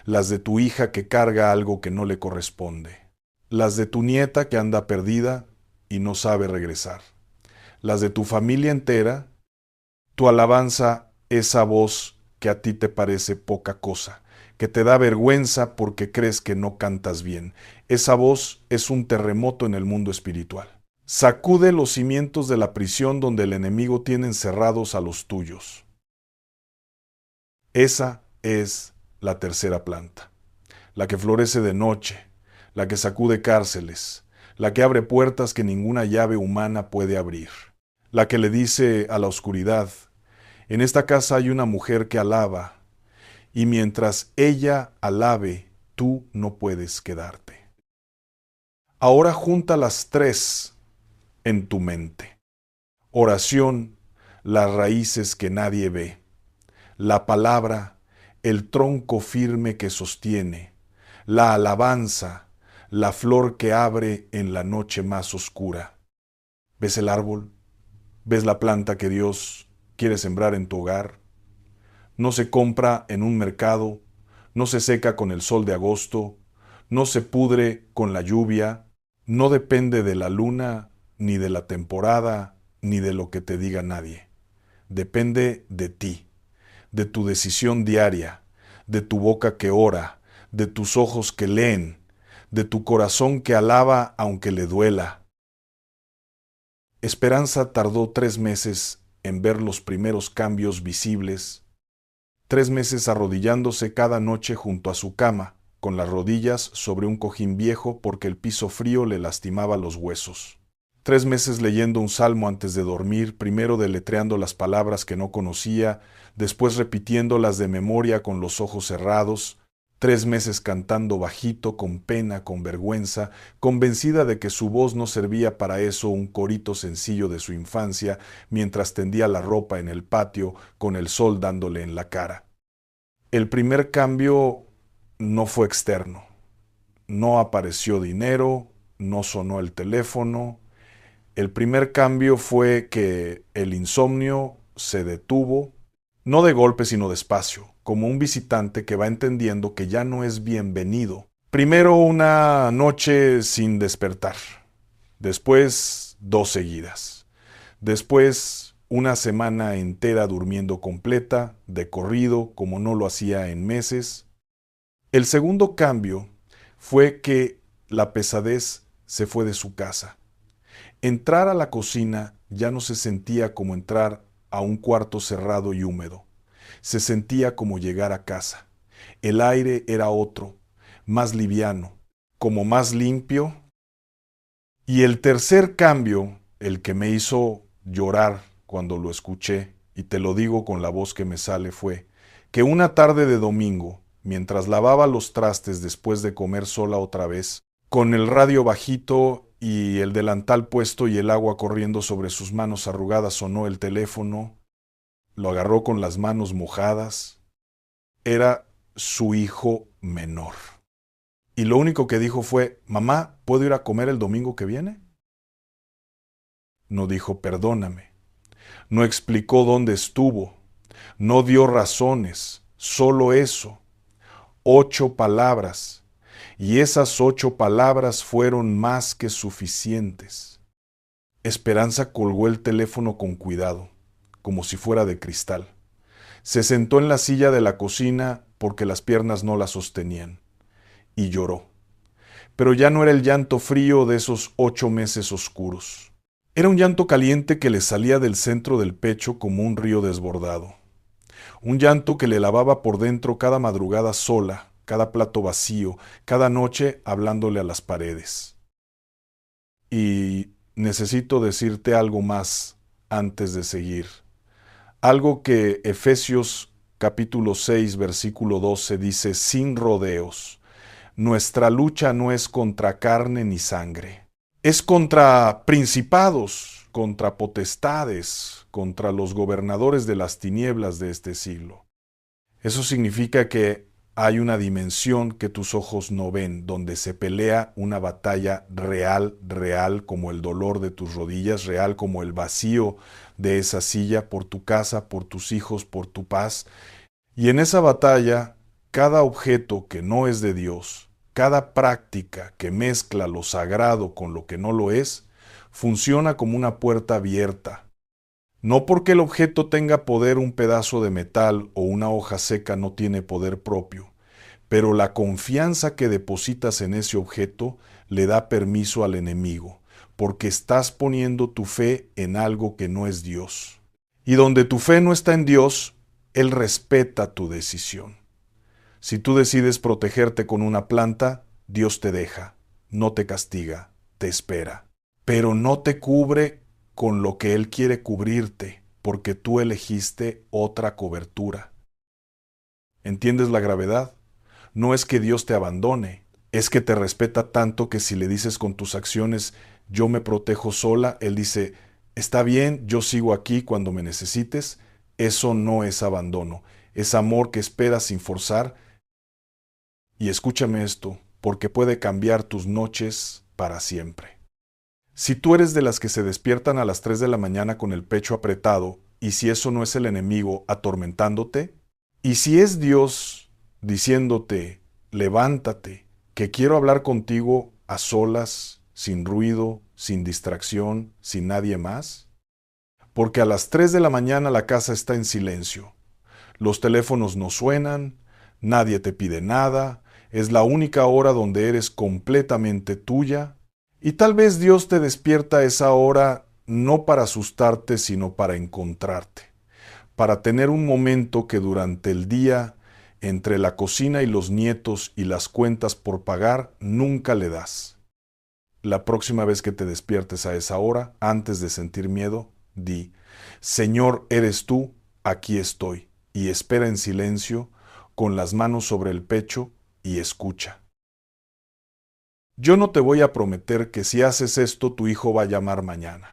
las de tu hija que carga algo que no le corresponde, las de tu nieta que anda perdida y no sabe regresar, las de tu familia entera. Tu alabanza, esa voz que a ti te parece poca cosa, que te da vergüenza porque crees que no cantas bien. Esa voz es un terremoto en el mundo espiritual. Sacude los cimientos de la prisión donde el enemigo tiene encerrados a los tuyos. Esa es la tercera planta, la que florece de noche, la que sacude cárceles, la que abre puertas que ninguna llave humana puede abrir, la que le dice a la oscuridad, En esta casa hay una mujer que alaba, y mientras ella alabe, tú no puedes quedarte. Ahora junta las tres en tu mente. Oración, las raíces que nadie ve. La palabra, el tronco firme que sostiene. La alabanza, la flor que abre en la noche más oscura. ¿Ves el árbol? ¿Ves la planta que Dios quiere sembrar en tu hogar? No se compra en un mercado, no se seca con el sol de agosto, no se pudre con la lluvia, no depende de la luna, ni de la temporada, ni de lo que te diga nadie. Depende de ti, de tu decisión diaria, de tu boca que ora, de tus ojos que leen, de tu corazón que alaba aunque le duela. Esperanza tardó 3 meses en ver los primeros cambios visibles, 3 meses arrodillándose cada noche junto a su cama, con las rodillas sobre un cojín viejo porque el piso frío le lastimaba los huesos. 3 meses leyendo un salmo antes de dormir, primero deletreando las palabras que no conocía, después repitiéndolas de memoria con los ojos cerrados. 3 meses cantando bajito, con pena, con vergüenza, convencida de que su voz no servía para eso, un corito sencillo de su infancia, mientras tendía la ropa en el patio, con el sol dándole en la cara. El primer cambio no fue externo. No apareció dinero, no sonó el teléfono. El primer cambio fue que el insomnio se detuvo, no de golpe sino despacio, como un visitante que va entendiendo que ya no es bienvenido. Primero una noche sin despertar, después 2 seguidas, después una semana entera durmiendo completa, de corrido, como no lo hacía en meses. El segundo cambio fue que la pesadez se fue de su casa. Entrar a la cocina ya no se sentía como entrar a un cuarto cerrado y húmedo. Se sentía como llegar a casa. El aire era otro, más liviano, como más limpio. Y el tercer cambio, el que me hizo llorar cuando lo escuché, y te lo digo con la voz que me sale, fue que una tarde de domingo, mientras lavaba los trastes después de comer sola otra vez, con el radio bajito y el delantal puesto y el agua corriendo sobre sus manos arrugadas, sonó el teléfono, lo agarró con las manos mojadas. Era su hijo menor. Y lo único que dijo fue: «Mamá, ¿puedo ir a comer el domingo que viene?». No dijo perdóname, no explicó dónde estuvo, no dio razones, solo eso. 8 palabras. Y esas 8 palabras fueron más que suficientes. Esperanza colgó el teléfono con cuidado, como si fuera de cristal. Se sentó en la silla de la cocina porque las piernas no la sostenían, y lloró. Pero ya no era el llanto frío de esos 8 meses oscuros. Era un llanto caliente que le salía del centro del pecho como un río desbordado. Un llanto que le lavaba por dentro cada madrugada sola, cada plato vacío, cada noche hablándole a las paredes. Y necesito decirte algo más antes de seguir. Algo que Efesios capítulo 6, versículo 12 dice: sin rodeos. Nuestra lucha no es contra carne ni sangre. Es contra principados, contra potestades, contra los gobernadores de las tinieblas de este siglo. Eso significa que hay una dimensión que tus ojos no ven, donde se pelea una batalla real, real como el dolor de tus rodillas, real como el vacío de esa silla, por tu casa, por tus hijos, por tu paz. Y en esa batalla, cada objeto que no es de Dios, cada práctica que mezcla lo sagrado con lo que no lo es, funciona como una puerta abierta. No porque el objeto tenga poder, un pedazo de metal o una hoja seca no tiene poder propio, pero la confianza que depositas en ese objeto le da permiso al enemigo, porque estás poniendo tu fe en algo que no es Dios. Y donde tu fe no está en Dios, Él respeta tu decisión. Si tú decides protegerte con una planta, Dios te deja, no te castiga, te espera, pero no te cubre con lo que Él quiere cubrirte. porque tú elegiste otra cobertura. ¿Entiendes la gravedad? No es que Dios te abandone, es que te respeta tanto que si le dices con tus acciones, yo me protejo sola, Él dice, está bien, yo sigo aquí cuando me necesites. Eso no es abandono, es amor que espera sin forzar. Y escúchame esto, porque puede cambiar tus noches para siempre. Si tú eres de las que se despiertan a las 3 de la mañana con el pecho apretado, y si eso no es el enemigo atormentándote, y si es Dios diciéndote, levántate, que quiero hablar contigo a solas, sin ruido, sin distracción, sin nadie más, porque a las 3 de la mañana la casa está en silencio, los teléfonos no suenan, nadie te pide nada, es la única hora donde eres completamente tuya, y tal vez Dios te despierta a esa hora no para asustarte, sino para encontrarte, para tener un momento que durante el día, entre la cocina y los nietos y las cuentas por pagar, nunca le das. La próxima vez que te despiertes a esa hora, antes de sentir miedo, di, Señor, eres tú, aquí estoy, y espera en silencio, con las manos sobre el pecho, y escucha. Yo no te voy a prometer que si haces esto tu hijo va a llamar mañana.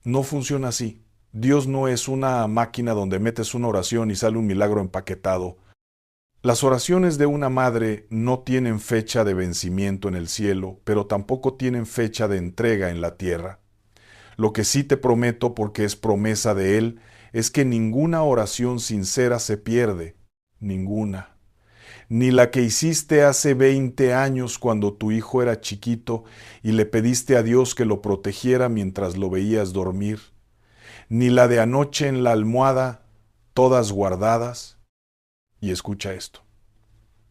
No funciona así. Dios no es una máquina donde metes una oración y sale un milagro empaquetado. Las oraciones de una madre no tienen fecha de vencimiento en el cielo, pero tampoco tienen fecha de entrega en la tierra. Lo que sí te prometo, porque es promesa de Él, es que ninguna oración sincera se pierde. Ninguna. Ni la que hiciste hace 20 años cuando tu hijo era chiquito y le pediste a Dios que lo protegiera mientras lo veías dormir, ni la de anoche en la almohada, todas guardadas. Y escucha esto,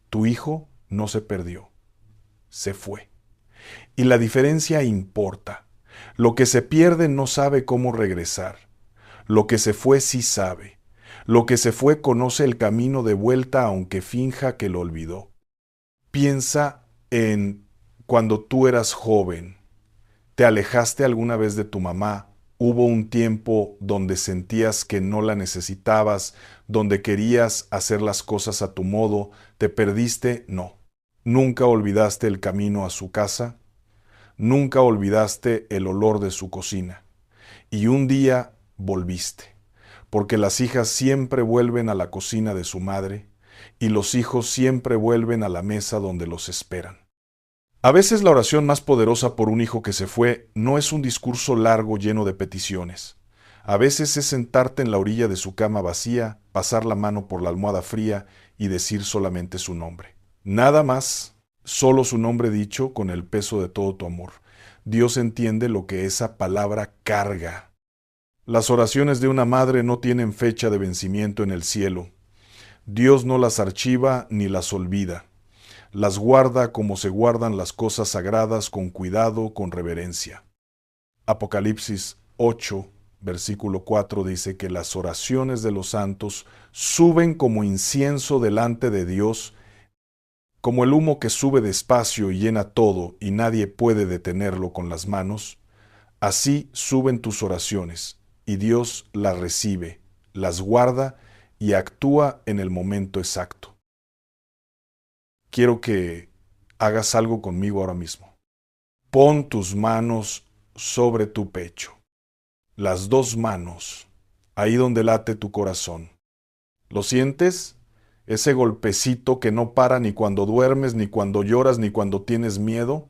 tu hijo no se perdió, se fue. Y la diferencia importa. Lo que se pierde no sabe cómo regresar. Lo que se fue sí sabe. Lo que se fue conoce el camino de vuelta aunque finja que lo olvidó. Piensa en cuando tú eras joven. ¿Te alejaste alguna vez de tu mamá? ¿Hubo un tiempo donde sentías que no la necesitabas, donde querías hacer las cosas a tu modo? ¿Te perdiste? No. ¿Nunca olvidaste el camino a su casa? ¿Nunca olvidaste el olor de su cocina? Y un día volviste, porque las hijas siempre vuelven a la cocina de su madre y los hijos siempre vuelven a la mesa donde los esperan. A veces la oración más poderosa por un hijo que se fue no es un discurso largo lleno de peticiones. A veces es sentarte en la orilla de su cama vacía, pasar la mano por la almohada fría y decir solamente su nombre. Nada más, solo su nombre dicho con el peso de todo tu amor. Dios entiende lo que esa palabra carga. Las oraciones de una madre no tienen fecha de vencimiento en el cielo. Dios no las archiva ni las olvida. Las guarda como se guardan las cosas sagradas, con cuidado, con reverencia. Apocalipsis 8, versículo 4 dice que las oraciones de los santos suben como incienso delante de Dios, como el humo que sube despacio y llena todo y nadie puede detenerlo con las manos. Así suben tus oraciones, y Dios las recibe, las guarda y actúa en el momento exacto. Quiero que hagas algo conmigo ahora mismo. Pon tus manos sobre tu pecho, las dos manos, ahí donde late tu corazón. ¿Lo sientes? Ese golpecito que no para ni cuando duermes, ni cuando lloras, ni cuando tienes miedo.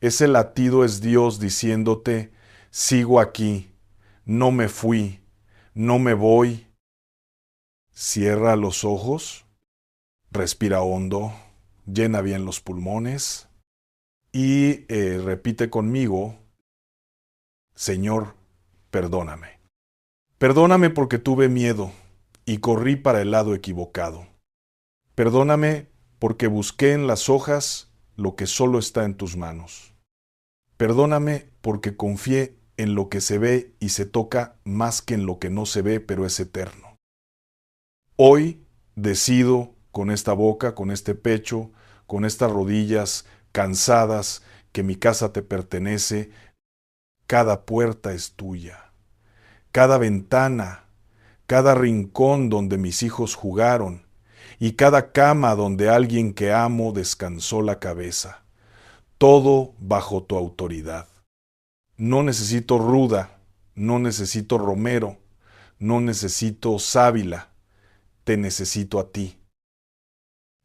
Ese latido es Dios diciéndote, sigo aquí, no me fui, no me voy. Cierra los ojos, respira hondo, llena bien los pulmones y repite conmigo, Señor, perdóname. Perdóname porque tuve miedo y corrí para el lado equivocado. Perdóname porque busqué en las hojas lo que solo está en tus manos. Perdóname porque confié en lo que se ve y se toca más que en lo que no se ve, pero es eterno. Hoy decido con esta boca, con este pecho, con estas rodillas cansadas, que mi casa te pertenece, cada puerta es tuya. cada ventana, cada rincón donde mis hijos jugaron, y cada cama donde alguien que amo descansó la cabeza, todo bajo tu autoridad. No necesito ruda, no necesito romero, no necesito sábila, te necesito a ti.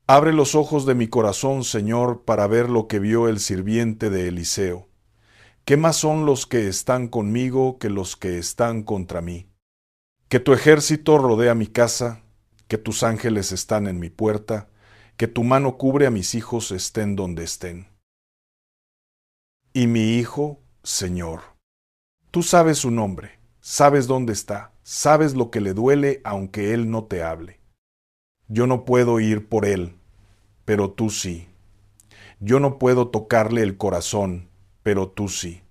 Abre los ojos de mi corazón, Señor, para ver lo que vio el sirviente de Eliseo. ¿Qué más son los que están conmigo que los que están contra mí? Que tu ejército rodea mi casa, que tus ángeles están en mi puerta, que tu mano cubre a mis hijos estén donde estén. Y mi hijo, Señor, tú sabes su nombre, sabes dónde está, sabes lo que le duele aunque él no te hable. Yo no puedo ir por él, pero tú sí. Yo no puedo tocarle el corazón, pero tú sí.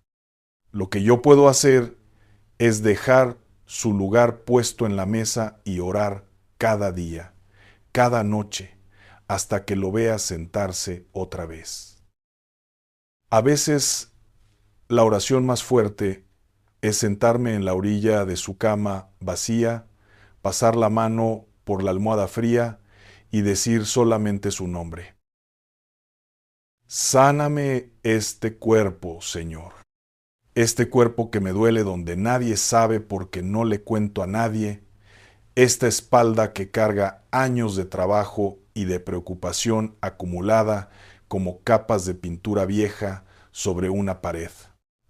Lo que yo puedo hacer es dejar su lugar puesto en la mesa y orar cada día, cada noche, hasta que lo vea sentarse otra vez. A veces la oración más fuerte es sentarme en la orilla de su cama vacía, pasar la mano por la almohada fría y decir solamente su nombre. Sáname este cuerpo, Señor. Este cuerpo que me duele donde nadie sabe porque no le cuento a nadie. Esta espalda que carga años de trabajo y de preocupación acumulada como capas de pintura vieja sobre una pared.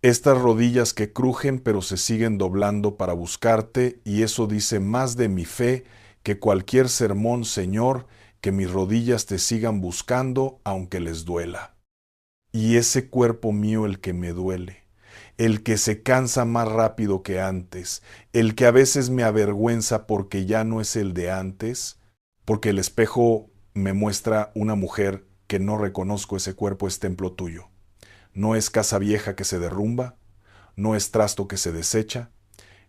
Estas rodillas que crujen pero se siguen doblando para buscarte, y eso dice más de mi fe que cualquier sermón, Señor, que mis rodillas te sigan buscando aunque les duela. Y ese cuerpo mío el que me duele, el que se cansa más rápido que antes, el que a veces me avergüenza porque ya no es el de antes, porque el espejo me muestra una mujer que no reconozco, ese cuerpo es templo tuyo. No es casa vieja que se derrumba, no es trasto que se desecha,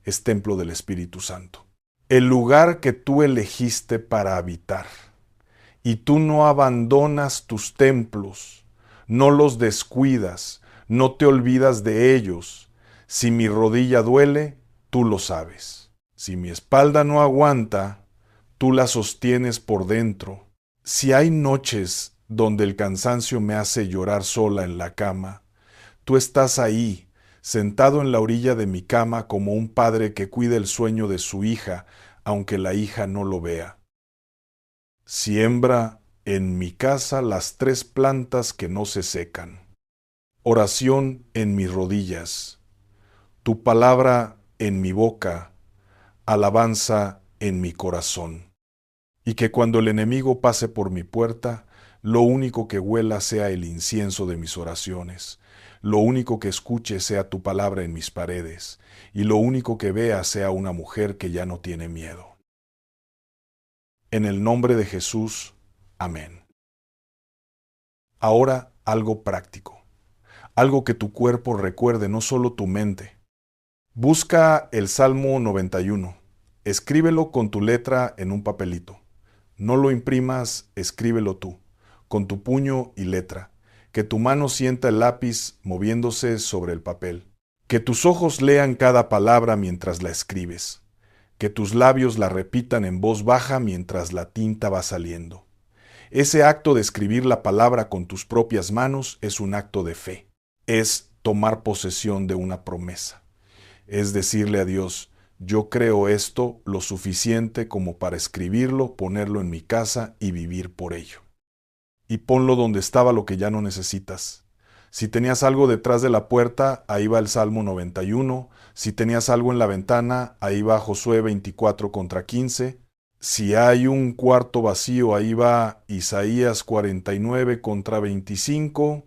es templo del Espíritu Santo. El lugar que tú elegiste para habitar. Y tú no abandonas tus templos, no los descuidas, no te olvidas de ellos. Si mi rodilla duele, tú lo sabes. Si mi espalda no aguanta, tú la sostienes por dentro. Si hay noches donde el cansancio me hace llorar sola en la cama, tú estás ahí, sentado en la orilla de mi cama como un padre que cuida el sueño de su hija, aunque la hija no lo vea. Siembra en mi casa las 3 plantas que no se secan. Oración en mis rodillas, tu palabra en mi boca, alabanza en mi corazón. Y que cuando el enemigo pase por mi puerta, lo único que huela sea el incienso de mis oraciones, lo único que escuche sea tu palabra en mis paredes, y lo único que vea sea una mujer que ya no tiene miedo. En el nombre de Jesús, amén. Ahora algo práctico, algo que tu cuerpo recuerde, no solo tu mente. Busca el Salmo 91, escríbelo con tu letra en un papelito. No lo imprimas, escríbelo tú, con tu puño y letra. Que tu mano sienta el lápiz moviéndose sobre el papel. Que tus ojos lean cada palabra mientras la escribes. Que tus labios la repitan en voz baja mientras la tinta va saliendo. Ese acto de escribir la palabra con tus propias manos es un acto de fe. Es tomar posesión de una promesa. Es decirle a Dios, yo creo esto lo suficiente como para escribirlo, ponerlo en mi casa y vivir por ello. Y ponlo donde estaba lo que ya no necesitas. Si tenías algo detrás de la puerta, ahí va el Salmo 91. Si tenías algo en la ventana, ahí va Josué 24 contra 15. Si hay un cuarto vacío, ahí va Isaías 49 contra 25.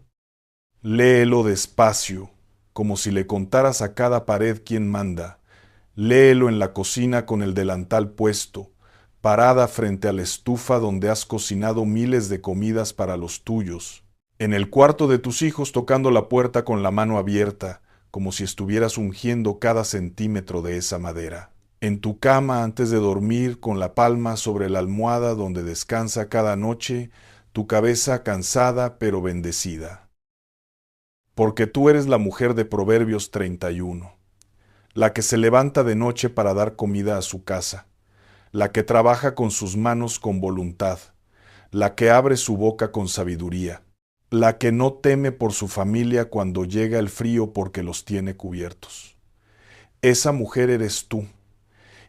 Léelo despacio, como si le contaras a cada pared quién manda. Léelo en la cocina con el delantal puesto, parada frente a la estufa donde has cocinado miles de comidas para los tuyos. En el cuarto de tus hijos tocando la puerta con la mano abierta, como si estuvieras ungiendo cada centímetro de esa madera. En tu cama antes de dormir con la palma sobre la almohada donde descansa cada noche, tu cabeza cansada pero bendecida. Porque tú eres la mujer de Proverbios 31. la que se levanta de noche para dar comida a su casa, la que trabaja con sus manos con voluntad, la que abre su boca con sabiduría, la que no teme por su familia cuando llega el frío porque los tiene cubiertos. Esa mujer eres tú,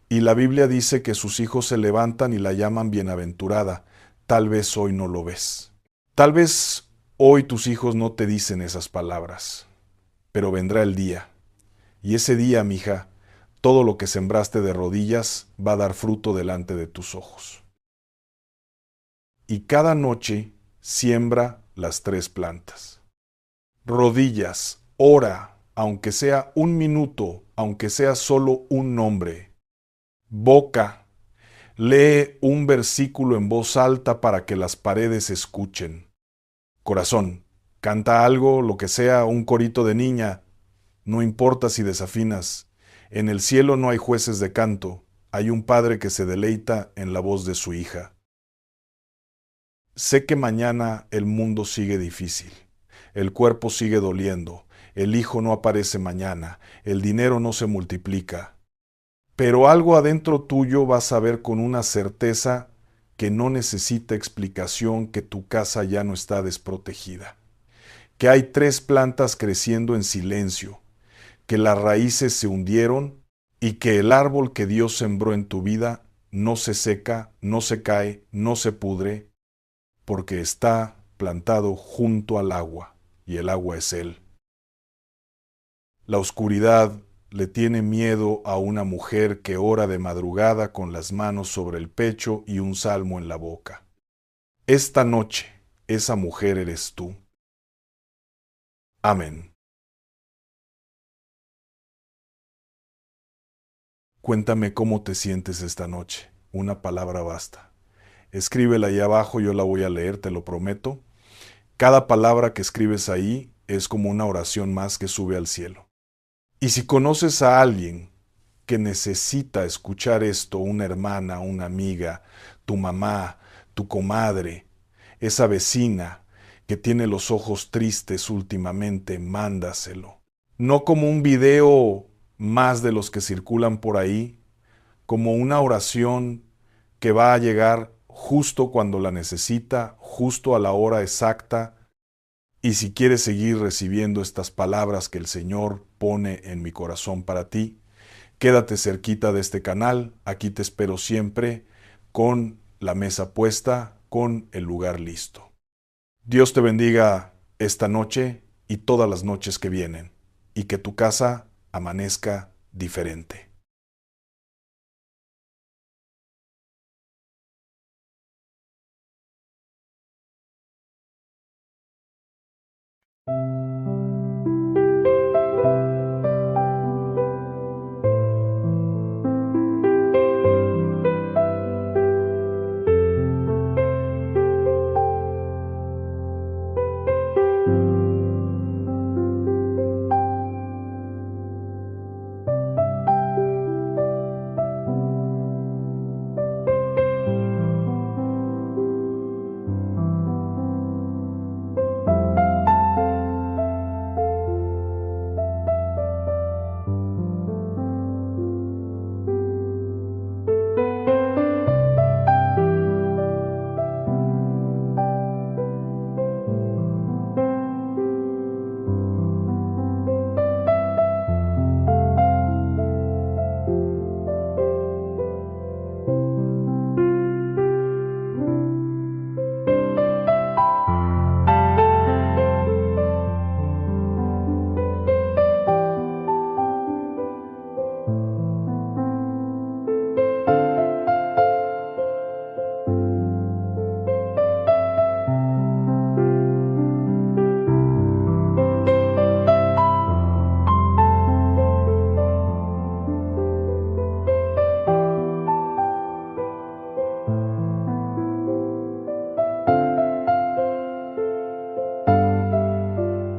y la Biblia dice que sus hijos se levantan y la llaman bienaventurada. Tal vez hoy no lo ves. Tal vez hoy tus hijos no te dicen esas palabras, pero vendrá el día. Y ese día, mija, todo lo que sembraste de rodillas va a dar fruto delante de tus ojos. Y cada noche siembra las 3 plantas. Rodillas, ora, aunque sea 1 minuto, aunque sea solo un nombre. Boca, lee un versículo en voz alta para que las paredes escuchen. Corazón, canta algo, lo que sea, un corito de niña. No importa si desafinas. En el cielo no hay jueces de canto. Hay un padre que se deleita en la voz de su hija. Sé que mañana el mundo sigue difícil. El cuerpo sigue doliendo. El hijo no aparece mañana. El dinero no se multiplica. Pero algo adentro tuyo vas a ver con una certeza que no necesita explicación, que tu casa ya no está desprotegida. Que hay 3 plantas creciendo en silencio, que las raíces se hundieron y que el árbol que Dios sembró en tu vida no se seca, no se cae, no se pudre, porque está plantado junto al agua, y el agua es Él. La oscuridad le tiene miedo a una mujer que ora de madrugada con las manos sobre el pecho y un salmo en la boca. Esta noche, esa mujer eres tú. Amén. Cuéntame cómo te sientes esta noche. Una palabra basta. Escríbela ahí abajo, yo la voy a leer, te lo prometo. Cada palabra que escribes ahí es como una oración más que sube al cielo. Y si conoces a alguien que necesita escuchar esto, una hermana, una amiga, tu mamá, tu comadre, esa vecina que tiene los ojos tristes últimamente, mándaselo. No como un video más de los que circulan por ahí, como una oración que va a llegar justo cuando la necesita, justo a la hora exacta. Y si quieres seguir recibiendo estas palabras que el Señor pone en mi corazón para ti, quédate cerquita de este canal, aquí te espero siempre con la mesa puesta, con el lugar listo. Dios te bendiga esta noche y todas las noches que vienen, y que tu casa amanezca diferente.